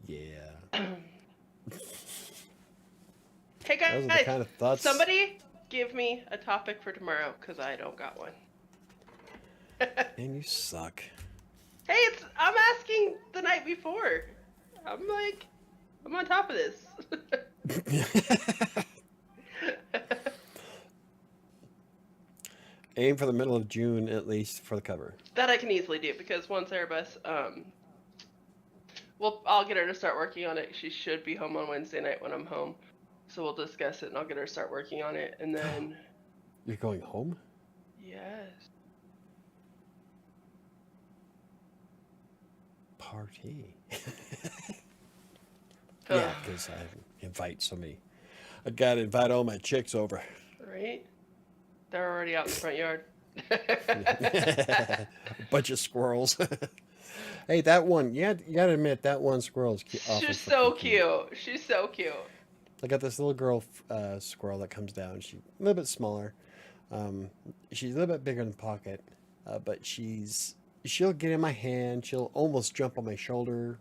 Yeah. Hey Those are the guys, kind of thoughts. somebody give me a topic for tomorrow because I don't got one. Man, you suck. Hey, I'm asking the night before. I'm like, I'm on top of this. Aim for the middle of June at least for the cover. That I can easily do because once Erebus, well, I'll get her to start working on it. She should be home on Wednesday night when I'm home, so we'll discuss it and I'll get her to start working on it, and then You're going home? yes. Party. Yeah, because I invite so many. I gotta invite all my chicks over. Right? They're already out in the front yard. A bunch of squirrels. Hey, that one, you gotta admit, that one squirrel is awfully She's so freaking cute. cute. She's so cute. I got this little girl squirrel that comes down. She's a little bit smaller. She's a little bit bigger than Pocket, but she'll get in my hand. She'll almost jump on my shoulder.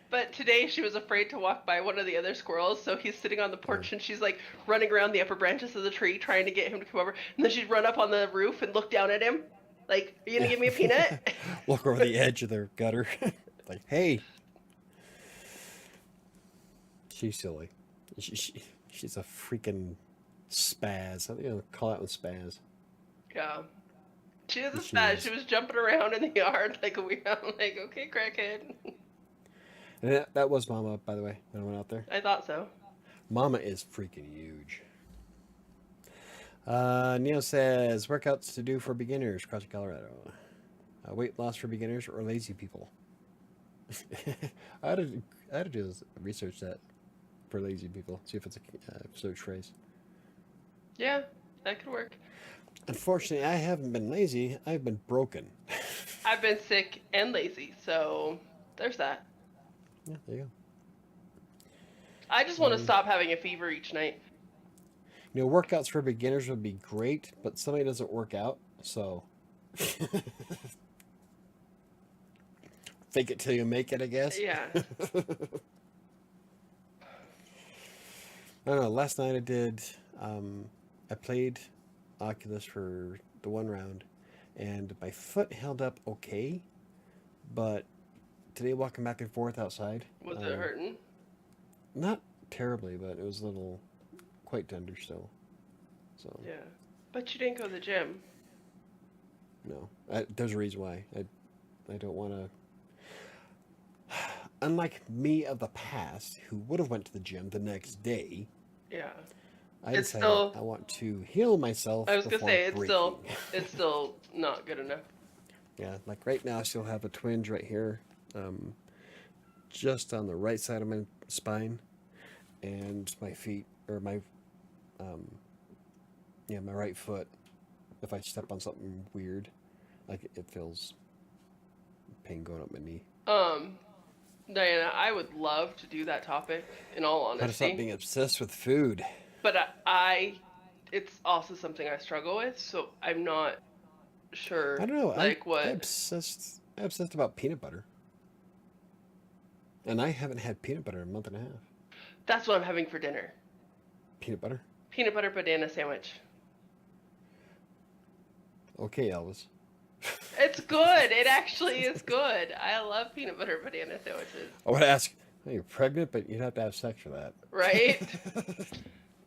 But today she was afraid to walk by one of the other squirrels, so he's sitting on the Yeah. porch and she's like running around the upper branches of the tree trying to get him to come over. And then she'd run up on the roof and look down at him, like, "Are you gonna Yeah. give me a peanut?" Look over the edge of their gutter. Like, hey, she's silly. She's a freaking spaz. Call that one spaz. Yeah. She is a She spaz. is. She was jumping around in the yard like a weird. I'm like, okay, crackhead. And that was Mama, by the way, when I went out there. I thought so. Mama is freaking huge. Neil says, workouts to do for beginners, Crossing Colorado. Weight loss for beginners or lazy people? I had to, I had to do this, research that for lazy people. See if it's a search phrase. Yeah, that could work. Unfortunately, I haven't been lazy. I've been broken. I've been sick and lazy, so there's that. Yeah, there you I just go. want to stop having a fever each night. Workouts for beginners would be great, but somebody doesn't work out, so fake it till you make it, I guess. Yeah. I don't know. Last night I did. I played Oculus for the one round, and my foot held up okay, but today walking back and forth outside, Was it hurting? not terribly, but it was a little quite tender still. So Yeah. But you didn't go to the gym. no, there's a reason why I don't want to. Unlike me of the past, who would have went to the gym the next day, Yeah. I It's decided still, I want to heal myself I was gonna before say breaking. it's still not good enough. Yeah, like right now I still have a twinge right here, just on the right side of my spine, and my feet, or um, yeah, my right foot. If I step on something weird, like it feels pain going up my knee. Um, Diana, I would love to do that topic in all How to stop honesty, being obsessed with food. but it's also something I struggle with, so I'm not I sure don't know. like I what. obsessed about peanut butter, and I haven't had peanut butter in a month and a half. That's what I'm having for dinner. Peanut butter? Peanut butter banana sandwich. Okay, Elvis. It's good. It actually is good. I love peanut butter banana sandwiches. I would ask, oh, you're pregnant, but you'd have to have sex for that. Right?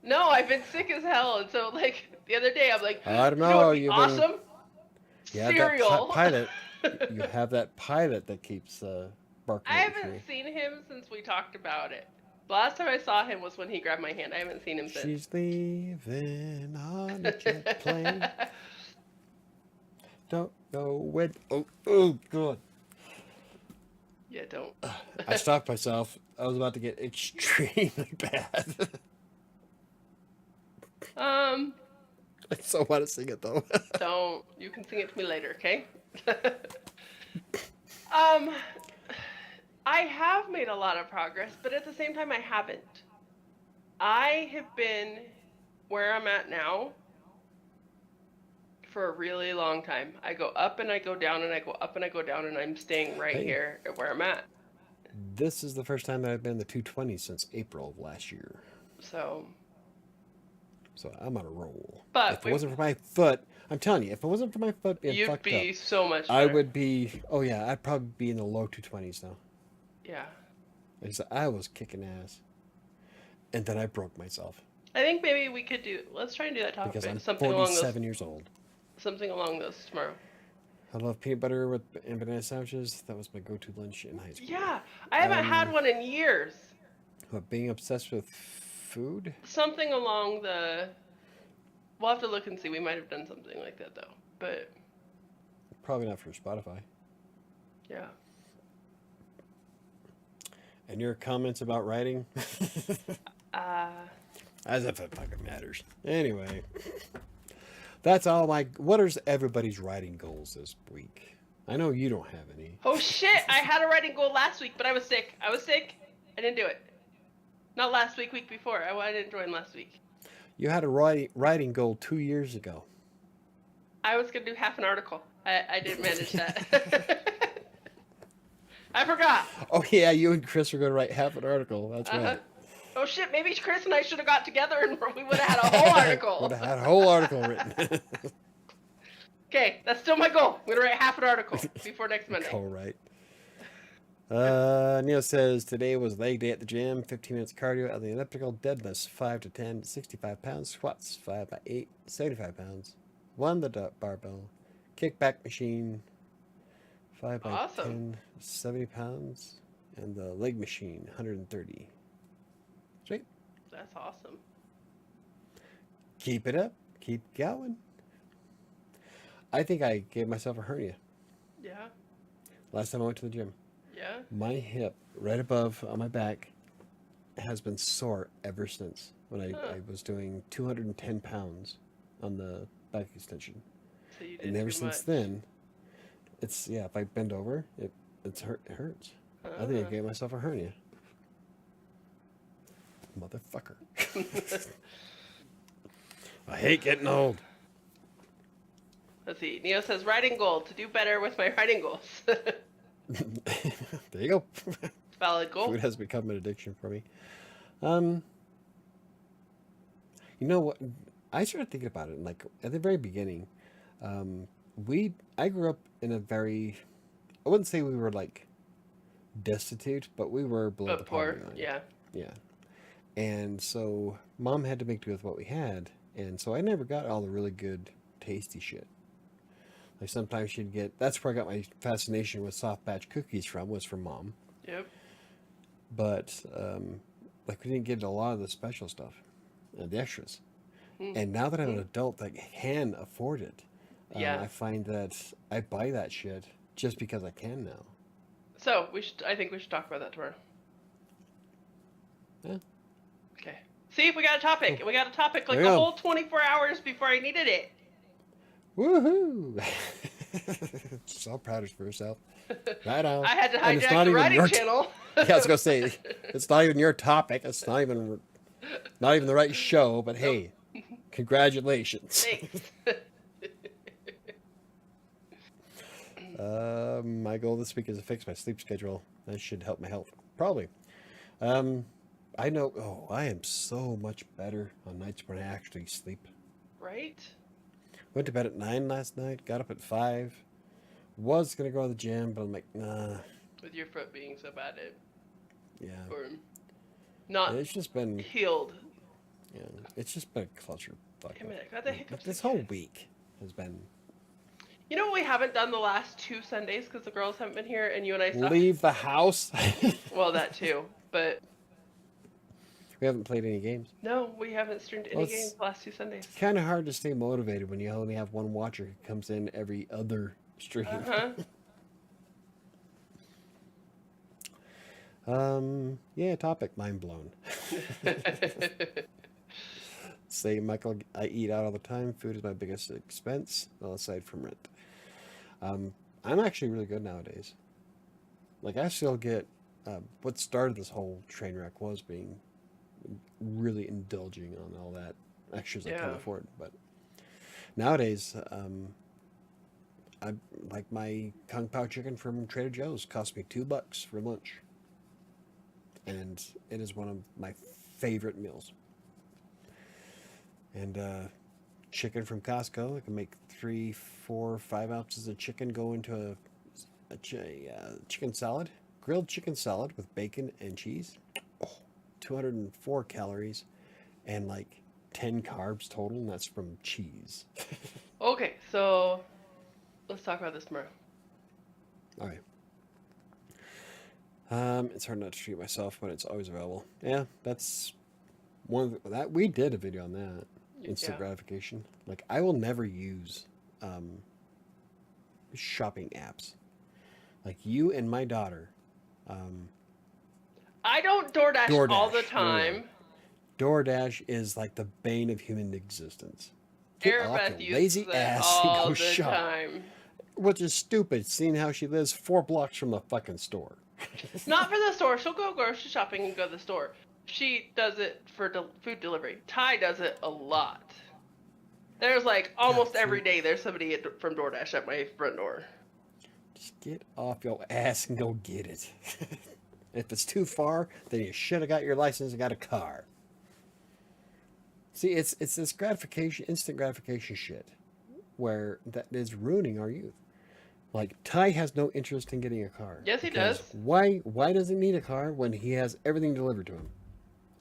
No, I've been sick as hell, and so like the other day, I'm like, I don't you know know. what'd be awesome? You have that Cereal. pilot. You have that pilot that keeps barking I at the haven't tree. seen him since we talked about it. The last time I saw him was when he grabbed my hand. I haven't seen him since. She's leaving on a jet plane. Don't know when. Oh, God. Yeah, don't. I stopped myself. I was about to get extremely bad. Um, I so want to sing it though. don't. You can sing it to me later, okay? Um, I have made a lot of progress, but at the same time, I haven't. I have been where I'm at now for a really long time. I go up and I go down and I go up and I go down, and I'm staying right Hey, here at where I'm at. this is the first time that I've been in the 220s since April of last year. So, So I'm on a roll. but If it wasn't for my foot, I'm telling you, if it wasn't for my foot being you'd fucked up, be so much I better. would be, oh yeah, I'd probably be in the low 220s now. Yeah. Because I was kicking ass. And then I broke myself. I think maybe we could do. Let's try and do that Because topic. I'm Something along those. 47 years old. Something along those tomorrow. I love peanut butter with and banana sandwiches. That was my go-to lunch in high school. Yeah, I haven't had Um, one in years. but being obsessed with food? Something along the. We'll have to look and see. We might have done something like that though. But Probably not for Spotify. yeah. And your comments about writing? Uh, As if it fucking matters. Anyway. That's all my... What is everybody's writing goals this week? I know you don't have any. oh shit! I had a writing goal last week, but I was sick. I didn't do it. Not last week, week before. I didn't join last week. You had a writing goal 2 years ago. I was gonna do half an article. I didn't manage that. I forgot. Oh yeah, you and Chris were going to write half an article. That's right. Oh shit, maybe Chris and I should have got together and we would have had a whole article. Would have had a whole article written. Okay, that's still my goal. I'm gonna write half an article before next Monday. All right. Neil says today was leg day at the gym. 15 minutes cardio at the elliptical. Deadlifts 5 to 10, 65 pounds. Squats 5 by 8, 75 pounds. Won the barbell. Kickback machine 5 by Awesome. 10, 70 pounds. And the leg machine 130. Sweet. That's awesome. Keep it up. Keep going. I think I gave myself a hernia Yeah. last time I went to the gym. Yeah. My hip, right above on my back, has been sore ever since when I was doing 210 pounds on the back extension. So you did And ever too since much. then, it's, yeah, if I bend over, it hurts. I think I gave myself a hernia. Motherfucker. I hate getting old. Let's see. Neo says writing goal to do better with my writing goals. There you go. Valid goal. Food has become an addiction for me. You know what? I started thinking about it, and like at the very beginning, I grew up in a very, I wouldn't say we were like destitute, but we were below the But poor. poverty line. Yeah. Yeah. And so mom had to make do with what we had, and so I never got all the really good, tasty shit. Like sometimes she'd get. That's where I got my fascination with soft batch cookies from. Was from mom. Yep. But like we didn't get a lot of the special stuff, the extras. And now that I'm an adult that can afford it, Yeah. I find that I buy that shit just because I can now. So I think we should talk about that tomorrow. Yeah. Okay. See, we got a topic. Cool. We got a topic like There you a go. whole 24 hours before I needed it. Woohoo! So proud of yourself. Right on. I had to And it's hijack not the even writing your channel. Yeah, I was gonna say it's not even your topic. It's not even the right show. But hey, congratulations. Thanks. My goal this week is to fix my sleep schedule. That should help my health. Probably. I know. Oh, I am so much better on nights when I actually sleep. Right? Went to bed at 9 last night. Got up at 5. Was gonna go to the gym, but I'm like, nah. With your foot being so bad, Yeah. or not And it's just been. healed. Yeah. It's just been a culture fuck Damn up. it, I got the hiccups This again. whole week has been. You know what we haven't done the last 2 Sundays because the girls haven't been here and you and I suck? Leave the house. Well, that too. But We haven't played any games. no, we haven't streamed any Well, it's- games the last 2 Sundays. Kind of hard to stay motivated when you only have one watcher who comes in every other stream. Uh-huh. Yeah, topic mind blown. Say, Michael, I eat out all the time. Food is my biggest expense, well, aside from rent. I'm actually really good nowadays. Like, I still get what started this whole train wreck was being really indulging on all that extras I couldn't Yeah. afford. But nowadays, I like my Kung Pao chicken from Trader Joe's cost me $2 for lunch, and it is one of my favorite meals. And chicken from Costco, I can make 3, 4, 5 ounces of chicken go into a chicken salad, grilled chicken salad with bacon and cheese. Oh, 204 calories and like 10 carbs total, and that's from cheese. Okay, so let's talk about this tomorrow. All right. It's hard not to treat myself when it's always available. Yeah, that's that we did a video on that. Instant Yeah. gratification. Like I will never use um, shopping apps. Like you and my daughter. Um, I don't DoorDash all the DoorDash. No, no, no. time. DoorDash is like the bane of human existence. Get off your Arabeth uses lazy it ass and all go the shop. time. Which is stupid, seeing how she lives 4 blocks from the fucking store. Not for the store. She'll go grocery shopping and go to the store. She does it for food delivery. Ty does it a lot. There's like almost every day there's somebody from DoorDash at my front door. Just get off your ass and go get it. If it's too far, then you should have got your license and got a car. See, it's this gratification, instant gratification shit, where that is ruining our youth. Like Ty has no interest in getting a car. Yes, he because does. Why does he need a car when he has everything delivered to him?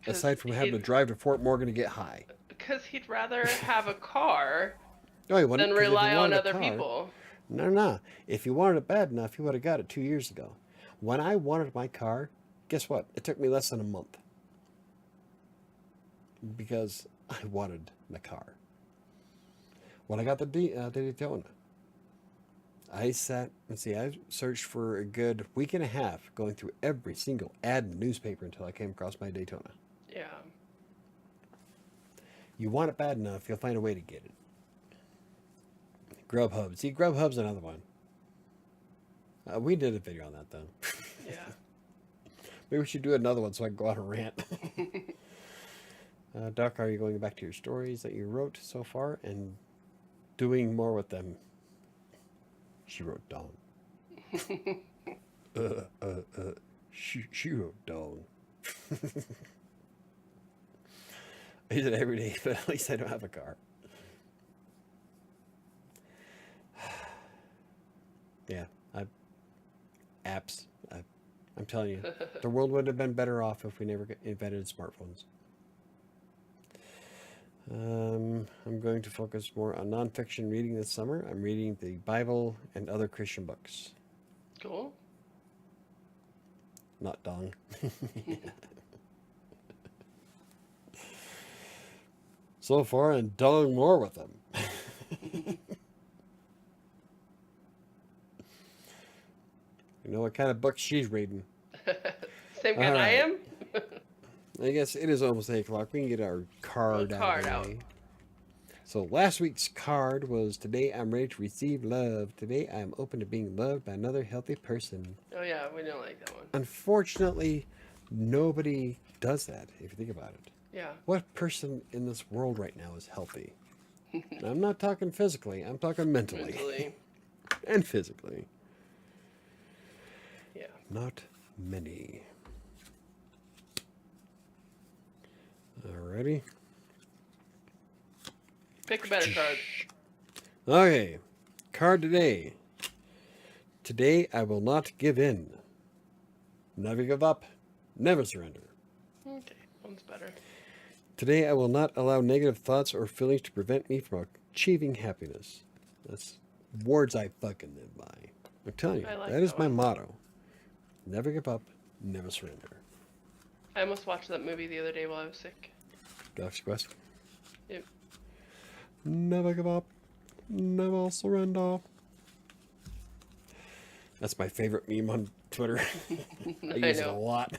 Aside from having to drive to Fort Morgan to get high. Because he'd rather have a car No, he wouldn't, than 'cause if he rely on wanted a other car- people. No, no. If he wanted it bad enough, he would have got it 2 years ago. When I wanted my car, guess what? It took me less than a month. Because I wanted the car. When I got the Daytona, I searched for a good week and a half going through every single ad in the newspaper until I came across my Daytona. Yeah. You want it bad enough, you'll find a way to get it. Grubhub. See, Grubhub's another one. We did a video on that, though. Yeah. Maybe we should do another one so I can go on a rant. Doc, are you going back to your stories that you wrote so far and doing more with them? She wrote Dawn. She wrote Dawn. I use it every day, but at least I don't have a car. Yeah, apps. I'm telling you, the world would have been better off if we never invented smartphones. I'm going to focus more on nonfiction reading this summer. I'm reading the Bible and other Christian books. Cool. Not Dong. So far, I'm Dong more with them. You know what kind of books she's reading. Same kind I am? I guess it is almost 8 o'clock. We can get our card out. So last week's card was, today I'm ready to receive love. Today I am open to being loved by another healthy person. Oh yeah, we didn't like that one. Unfortunately, nobody does that, if you think about it. Yeah. What person in this world right now is healthy? I'm not talking physically. I'm talking mentally. And physically. Yeah. Not many. Alrighty. Pick a better card. Okay. Card today. Today I will not give in. Never give up. Never surrender. Okay, one's better. Today I will not allow negative thoughts or feelings to prevent me from achieving happiness. That's words I fucking live by. I'm telling you, like that is that my one. motto. Never give up. Never surrender. I almost watched that movie the other day while I was sick. Galaxy Quest. Yep. Never give up. Never surrender. That's my favorite meme on Twitter. I use it a lot.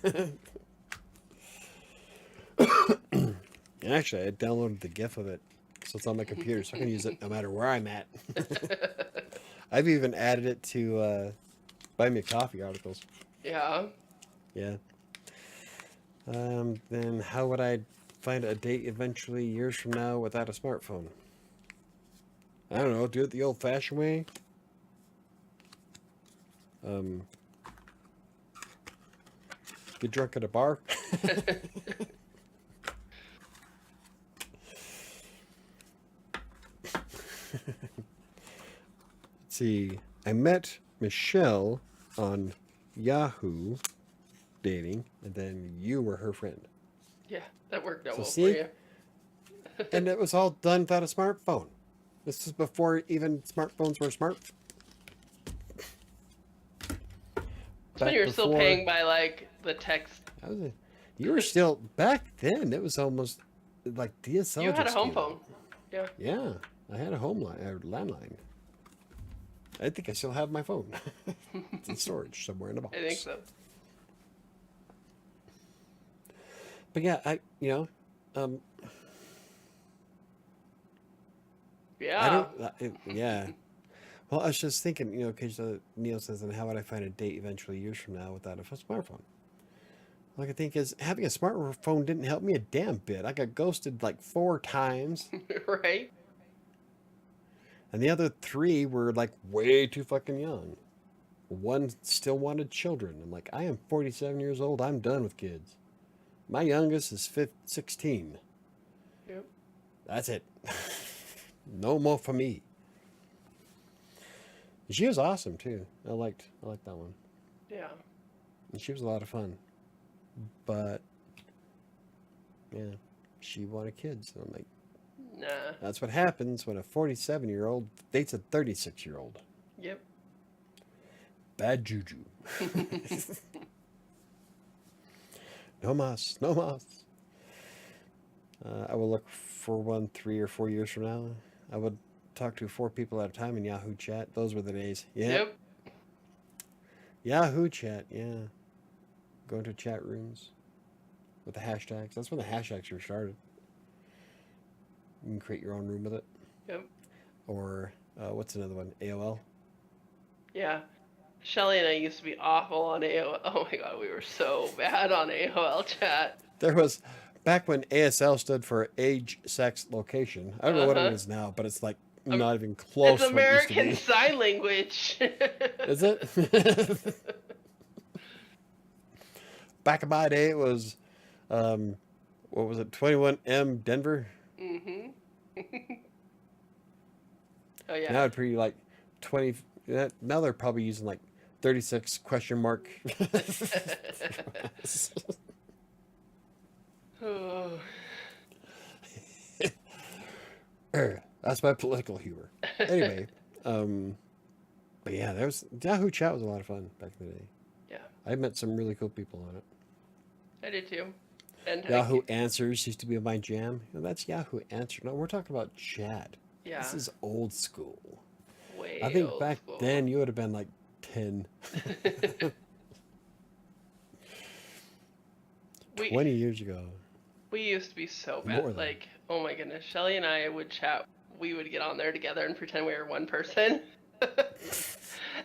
And actually, I downloaded the GIF of it, so it's on my computer, so I can use it no matter where I'm at. I've even added it to Buy Me a Coffee articles. Yeah. Yeah. Then how would I find a date eventually years from now without a smartphone? I don't know. Do it the old-fashioned way. Um, get drunk at a bar. Let's see. I met Michelle on Yahoo dating, and then you were her friend. Yeah, that worked out So well for see, you. and it was all done without a smartphone. This is before even smartphones were smart. It's when Back you were still before paying by like the text. you were still back then. It was almost like DSL You had a just home came out. phone. Yeah. Yeah, I had a home line, a landline. I think I still have my phone. It's in storage somewhere in a I think box. so. But yeah, um, I Yeah. don't. Yeah. Well, I was just thinking, because Neil says, "And how would I find a date eventually years from now without a smartphone?" All I think is having a smartphone didn't help me a damn bit. I got ghosted like 4 times, Right? and the other 3 were like way too fucking young. One still wanted children. I'm like, I am 47 years old. I'm done with kids. My youngest is 16. Yep. That's it. No more for me. She was awesome too. I liked that one. Yeah. And she was a lot of fun. But yeah, she wanted kids. And I'm like, Nah. that's what happens when a 47-year-old dates a 36-year-old. Yep. Bad juju. No mas, no mas. I will look for one 3 or 4 years from now. I would talk to 4 people at a time in Yahoo Chat. Those were the days. Yep. Yahoo Chat, yeah. Go into chat rooms with the hashtags. That's when the hashtags were started. You can create your own room with it. Yep. Or, what's another one? AOL? Yeah. Shelly and I used to be awful on AOL. Oh my god, we were so bad on AOL chat. There was, back when ASL stood for age, sex, location. I don't know what it Uh-huh. is now, but it's like Um, not even It's close to what it used to American be. Sign Language. Is it? Back in my day, it was, what was it, 21M Denver? Mm-hmm. Oh yeah. Now it'd be like 20. Now they're probably using like 36 question mark. Oh. That's my political humor. Anyway, but yeah, Yahoo Chat was a lot of fun back in the day. Yeah, I met some really cool people on it. I did too. And Yahoo Answers used to be my jam. That's Yahoo Answers. No, we're talking about chat. yeah, This is old school. way I think old back school. then you would have been like 10. 20 years ago. We used to be so More bad. than. Like, oh my goodness, Shelly and I would chat. We would get on there together and pretend we were one person.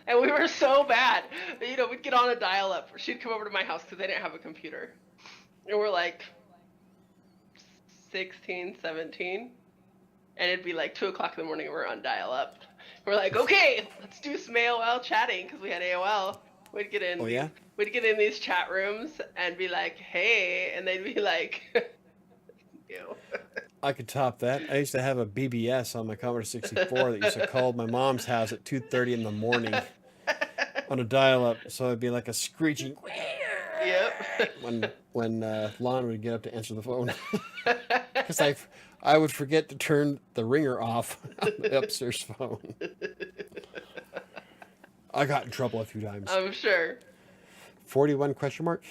And we were so bad. We'd get on a dial-up. She'd come over to my house because they didn't have a computer. And we're like 16, 17. And it'd be like 2 o'clock in the morning and we're on dial-up. We're like, okay, let's do some AOL chatting because we had AOL. We'd get in. Oh, yeah? We'd get in these chat rooms and be like, hey, and they'd be like, ew. I could top that. I used to have a BBS on my Commodore 64 that used to call my mom's house at 2:30 in the morning on a dial-up. So it'd be like a screeching Yep. when Lon would get up to answer the phone. Because I would forget to turn the ringer off on the upstairs phone. I got in trouble a few times. I'm sure. 41 question mark?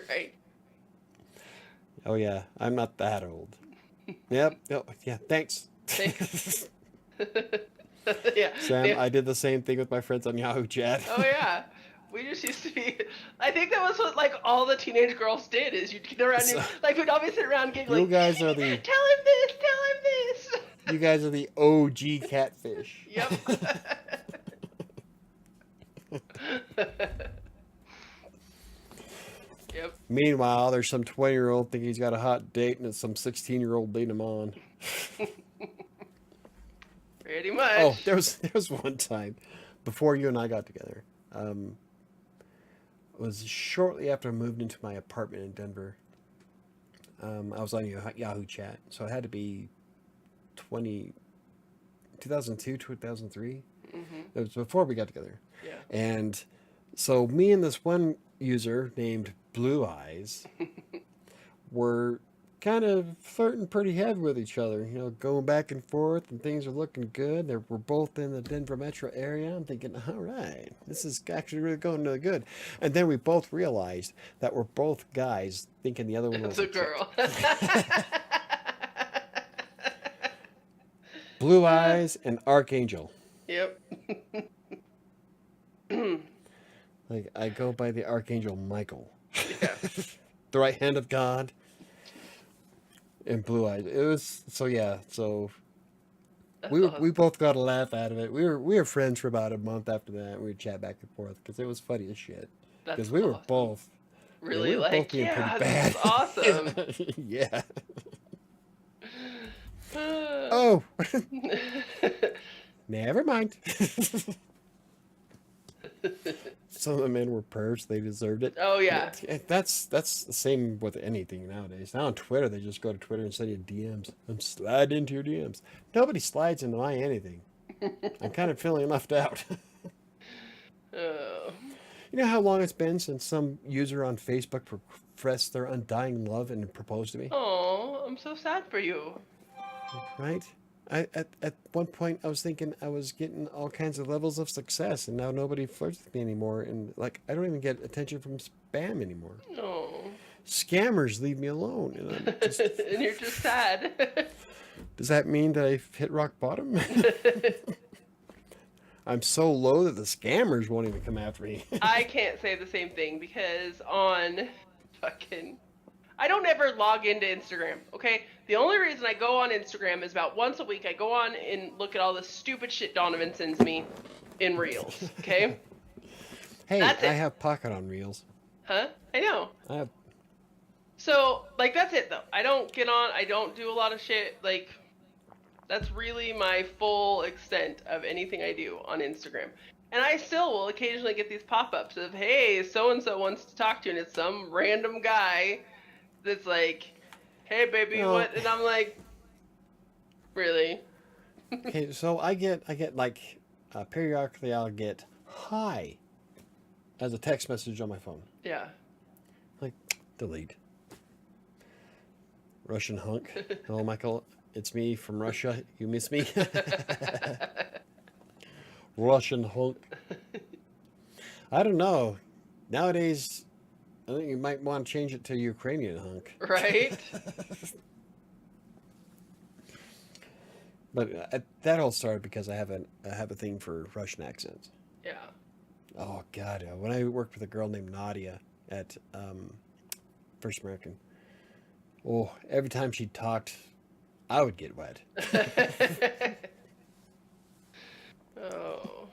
Right. Oh yeah, I'm not that old. Yep. Oh, yeah, thanks. Thanks. Yeah. Sam, Yeah. I did the same thing with my friends on Yahoo Chat. Oh yeah. We just used to be. I think that was what like all the teenage girls did is you'd get around like we'd always sit around giggling. You guys are the. Tell him this. Tell him this. You guys are the OG catfish. Yep. Meanwhile, there's some 20-year-old thinking he's got a hot date, and it's some 16-year-old leading him on. Pretty Oh, much. there was one time before you and I got together. Um, it was shortly after I moved into my apartment in Denver. I was on Yahoo Chat, so it had to be 20, 2002, 2003. Hmm. It was before we got together. Yeah. And so me and this one user named Blue Eyes were kind of flirting pretty heavy with each other, going back and forth, and things are looking good. We're both in the Denver metro area. I'm thinking, all right, this is actually really going really good. And then we both realized that we're both guys thinking the other one It's was a a chick. girl. Blue Eyes and Archangel. Yep. Like, I go by the Archangel Michael, Yeah. the right hand of God, and Blue Eyes. It was so, yeah. So That's we awesome. both got a laugh out of it. We were friends for about a month after that. We would chat back and forth because it was funny as shit. That's Because we were awesome. both, yeah, we Really, were both like, being pretty yeah, this is bad. awesome. Yeah. Oh, never mind. Some of the men were pervs. They deserved it. Oh yeah, That's the same with anything nowadays. Now on Twitter, they just go to Twitter and send you DMs. I'm slide into your DMs. Nobody slides into my anything. I'm kind of feeling left out. oh, You know how long it's been since some user on Facebook professed their undying love and proposed to me? oh, I'm so sad for you. Right? At one point, I was thinking I was getting all kinds of levels of success, and now nobody flirts with me anymore. And, like, I don't even get attention from spam anymore. Oh, Scammers leave me alone. And I'm just. and you're just sad. Does that mean that I've hit rock bottom? I'm so low that the scammers won't even come after me. I can't say the same thing because on fucking I don't ever log into Instagram, okay? The only reason I go on Instagram is about once a week. I go on and look at all the stupid shit Donovan sends me in Reels, okay? Hey, That's I it. have Pocket on Reels. Huh? I know. I have. So, like, that's it, though. I don't get on, I don't do a lot of shit. Like, that's really my full extent of anything I do on Instagram. And I still will occasionally get these pop ups of, hey, so and so wants to talk to you, and it's some random guy that's like, hey, baby, Well, what? And I'm like, really? okay, so I get like periodically I'll get hi as a text message on my phone. Yeah. Like, delete. Russian hunk. Hello, Michael. It's me from Russia. You miss me? Russian hunk. I don't know. Nowadays, I think you might want to change it to Ukrainian hunk. Right? But that all started because I have a thing for Russian accents. Yeah. Oh God! When I worked with a girl named Nadia at First American, oh, every time she talked, I would get wet. Oh.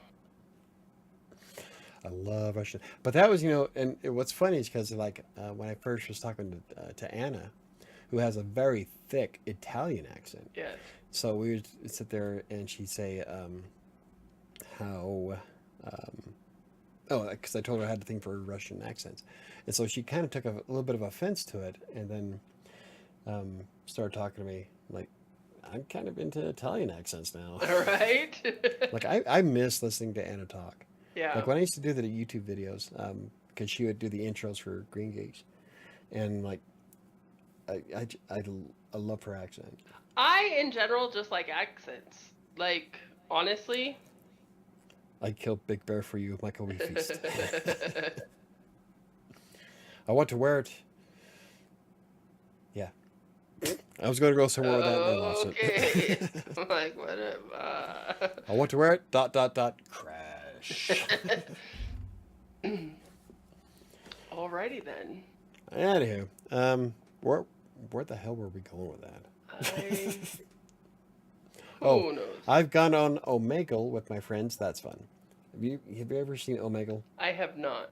I love Russian, but that was and what's funny is because like when I first was talking to Anna, who has a very thick Italian accent, Yes. so we would sit there and she'd say how. Um, Oh, because I told her I had a thing for Russian accents, and so she kind of took a little bit of offense to it, and then started talking to me like, I'm kind of into Italian accents now. Right? Like I miss listening to Anna talk. Yeah. Like when I used to do the YouTube videos, because she would do the intros for Green Gates, and like I, I, j- I love her accent. I, in general, just like accents. Like, honestly. I'd kill Big Bear for you, Michael We Feast. I want to wear it. Yeah. I was going to go somewhere with that and I lost Okay. it. I'm like, whatever. I want to wear it. Dot dot dot. Crash. Alrighty then. Anywho, where the hell were we going with I. that? Oh, Who knows? I've gone on Omegle with my friends. That's fun. Have you ever seen Omegle? I have not.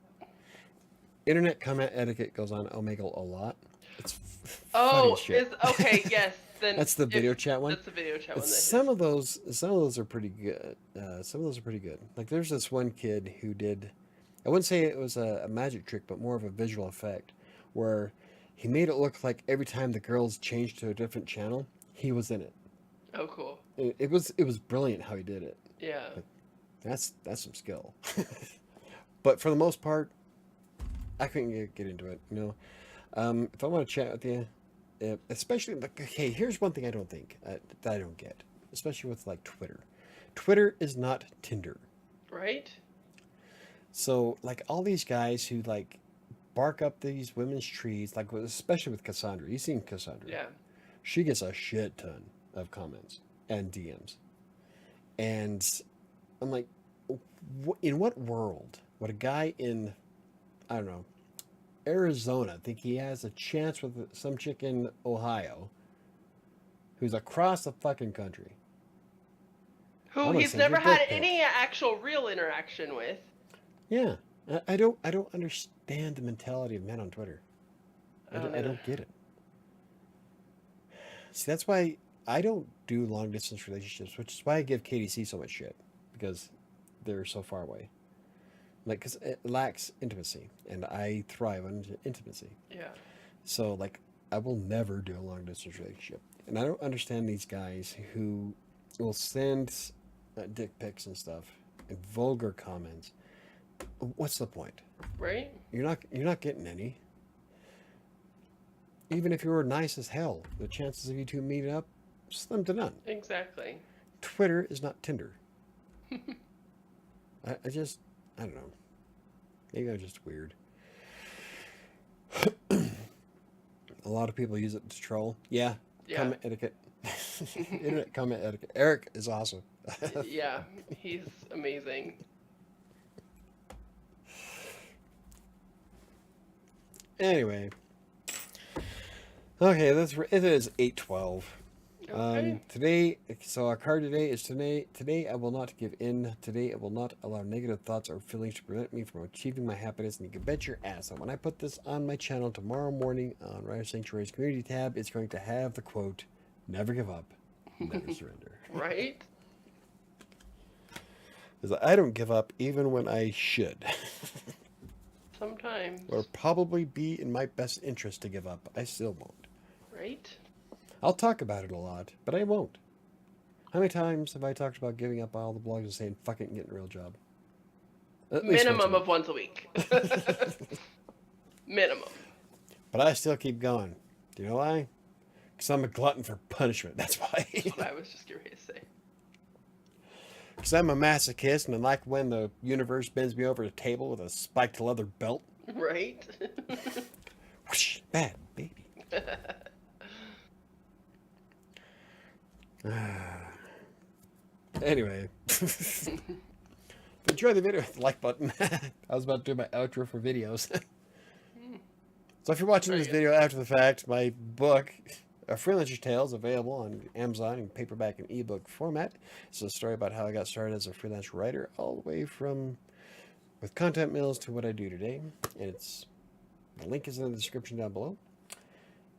Internet comment etiquette goes on Omegle a lot. It's funny as Oh, shit. is okay. Yes, then That's the if video chat one. that's the video chat But one that his. some of those are pretty good. Some of those are pretty good. Like there's this one kid who did, I wouldn't say it was a magic trick, but more of a visual effect, where he made it look like every time the girls changed to a different channel, he was in it. Oh, cool. It was brilliant how he did it. Yeah. But that's some skill. But for the most part, I couldn't get into it. You know, if I want to chat with you, especially like, okay, here's one thing I don't think that I don't get, especially with like Twitter. Twitter is not Tinder. Right. So like all these guys who like bark up these women's trees, like especially with Cassandra. You've seen Cassandra. Yeah. She gets a shit ton of comments and DMs, and I'm like, in what world would a guy in, I don't know, Arizona think he has a chance with some chick in Ohio who's across the fucking country? Who I'm gonna he's send you never a had dick pic. any actual real interaction with. Yeah, I don't understand the mentality of men on Twitter. I don't I either. don't get it. See, that's why I don't do long distance relationships, which is why I give KDC so much shit, because they're so far away. Like, because it lacks intimacy, and I thrive on intimacy. Yeah. So, like, I will never do a long distance relationship. And I don't understand these guys who will send dick pics and stuff and vulgar comments. What's the point? Right. You're not getting any. Even if you were nice as hell, the chances of you two meeting up slim to none. Exactly. Twitter is not Tinder. I just, I don't know. Maybe I'm just weird. A lot of people use it to troll. Yeah, Yeah. comment etiquette. Internet comment etiquette. Eric is awesome. Yeah. He's amazing. Anyway. Okay, it is 8:12. Okay. Today, so our card today is today I will not give in. Today I will not allow negative thoughts or feelings to prevent me from achieving my happiness. And you can bet your ass that when I put this on my channel tomorrow morning on Writer Sanctuary's community tab, it's going to have the quote, "Never give up, never surrender." Right. Because I don't give up even when I should. Sometimes. Or probably be in my best interest to give up. I still won't. Right. I'll talk about it a lot, but I won't. How many times have I talked about giving up all the blogs and saying, fuck it and getting a real job? At least Minimum of once a week. Minimum. But I still keep going. Do you know why? Because I'm a glutton for punishment. That's why. That's what I was just curious to say. Because I'm a masochist and I like when the universe bends me over a table with a spiked leather belt. Right. Whoosh, bad baby. Anyway. Enjoy the video with the like button. I was about to do my outro for videos. So if you're watching this video after the fact, my book, Freelancer's Tales, available on Amazon in paperback and ebook format. It's a story about how I got started as a freelance writer, all the way from with content mills to what I do today. And the link is in the description down below.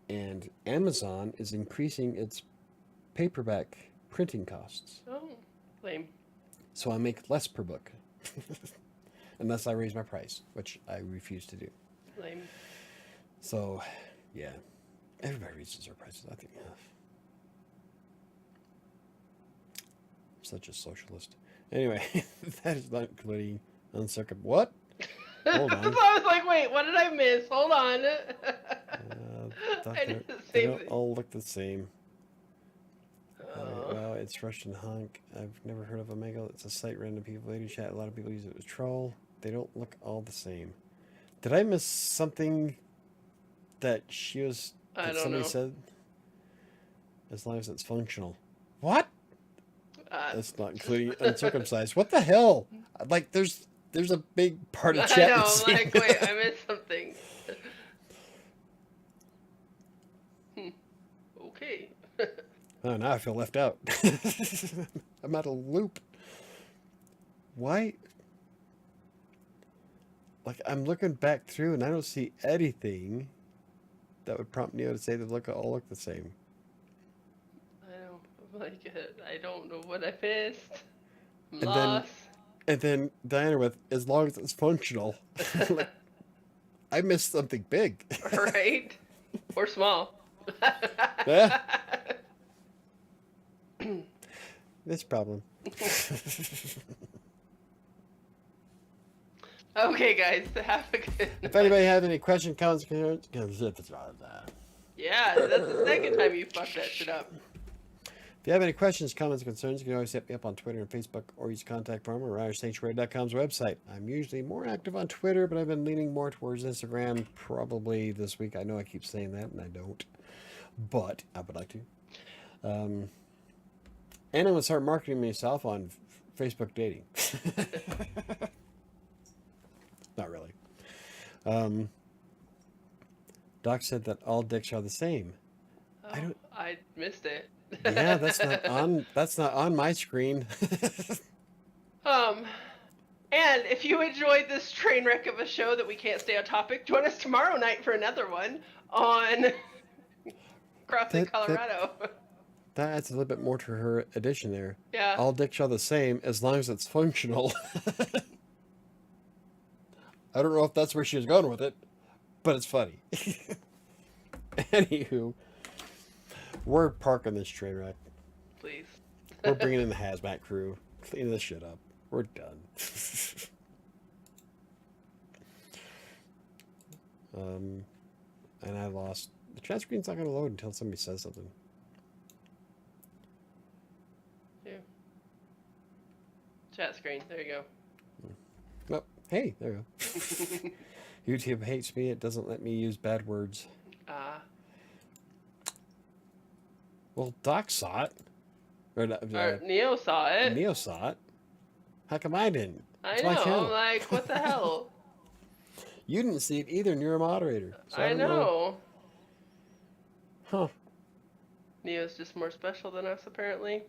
And Amazon is increasing its paperback printing costs. Oh, lame. So I make less per book. Unless I raise my price, which I refuse to do. Lame. So, yeah. Everybody raises their prices, I think. I'm such a socialist. Anyway, that is not including uncircumcised. What? Hold on. So I was like, wait, what did I miss? Hold on. I did the They same don't thing. all look the same. Well, it's Russian hunk. I've never heard of Omegle. It's a site random people later chat. A lot of people use it as troll. They don't look all the same. Did I miss something that I don't somebody know. said? As long as it's functional. What? That's not including uncircumcised. What the hell? Like, there's a big part of I chat. know, that's I'm like, wait, I missed something. Okay. Oh, now I feel left out. I'm out of loop. Why? Like, I'm looking back through and I don't see anything that would prompt Neo to say they all look the same. I don't like it. I don't know what I missed. I'm And then lost. and then Diana with as long as it's functional. Like, I missed something big. Right? Or small. Yeah, this problem. Okay, guys, have a good If night. anybody have any questions, comments, concerns, Yeah, that's the second time you fucked that shit up. if you have any questions, comments, concerns, you can always hit me up on Twitter and Facebook or use the contact form on WriterSanctuary.com's website. I'm usually more active on Twitter, but I've been leaning more towards Instagram probably this week. I know I keep saying that, and I don't, but I would like to. And I'm going to start marketing myself on Facebook dating. Not really. Doc said that all dicks are the same. I Oh, don't. I missed it. Yeah, that's not on. That's not on my screen. um, and if you enjoyed this train wreck of a show that we can't stay on topic, join us tomorrow night for another one on Crossing that Colorado. that adds a little bit more to her addition there. Yeah. All dicks are the same as long as it's functional. I don't know if that's where she was going with it, but it's funny. Anywho, we're parking this train wreck. Please. We're bringing in the hazmat crew, cleaning this shit up. We're done. And I lost. The chat screen's not going to load until somebody says something. Yeah. Chat screen. There you go. Oh, hey, there you go. YouTube hates me. It doesn't let me use bad words. Well, Doc saw it. Or Neo saw it. Neo saw it. How come I didn't? I It's my know. channel. I'm like, what the hell? You didn't see it either, and you're a moderator. So I I don't know. know. Huh. Neo's just more special than us, apparently.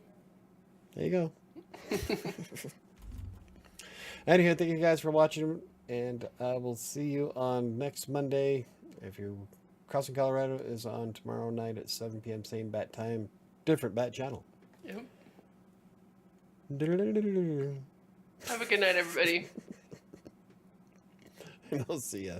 There you go. Anyway, thank you guys for watching, and I will see you on next Monday. If you Crossing Colorado is on tomorrow night at 7 p.m. same bat time, different bat channel. Yep. Have a good night, everybody. And I'll see ya.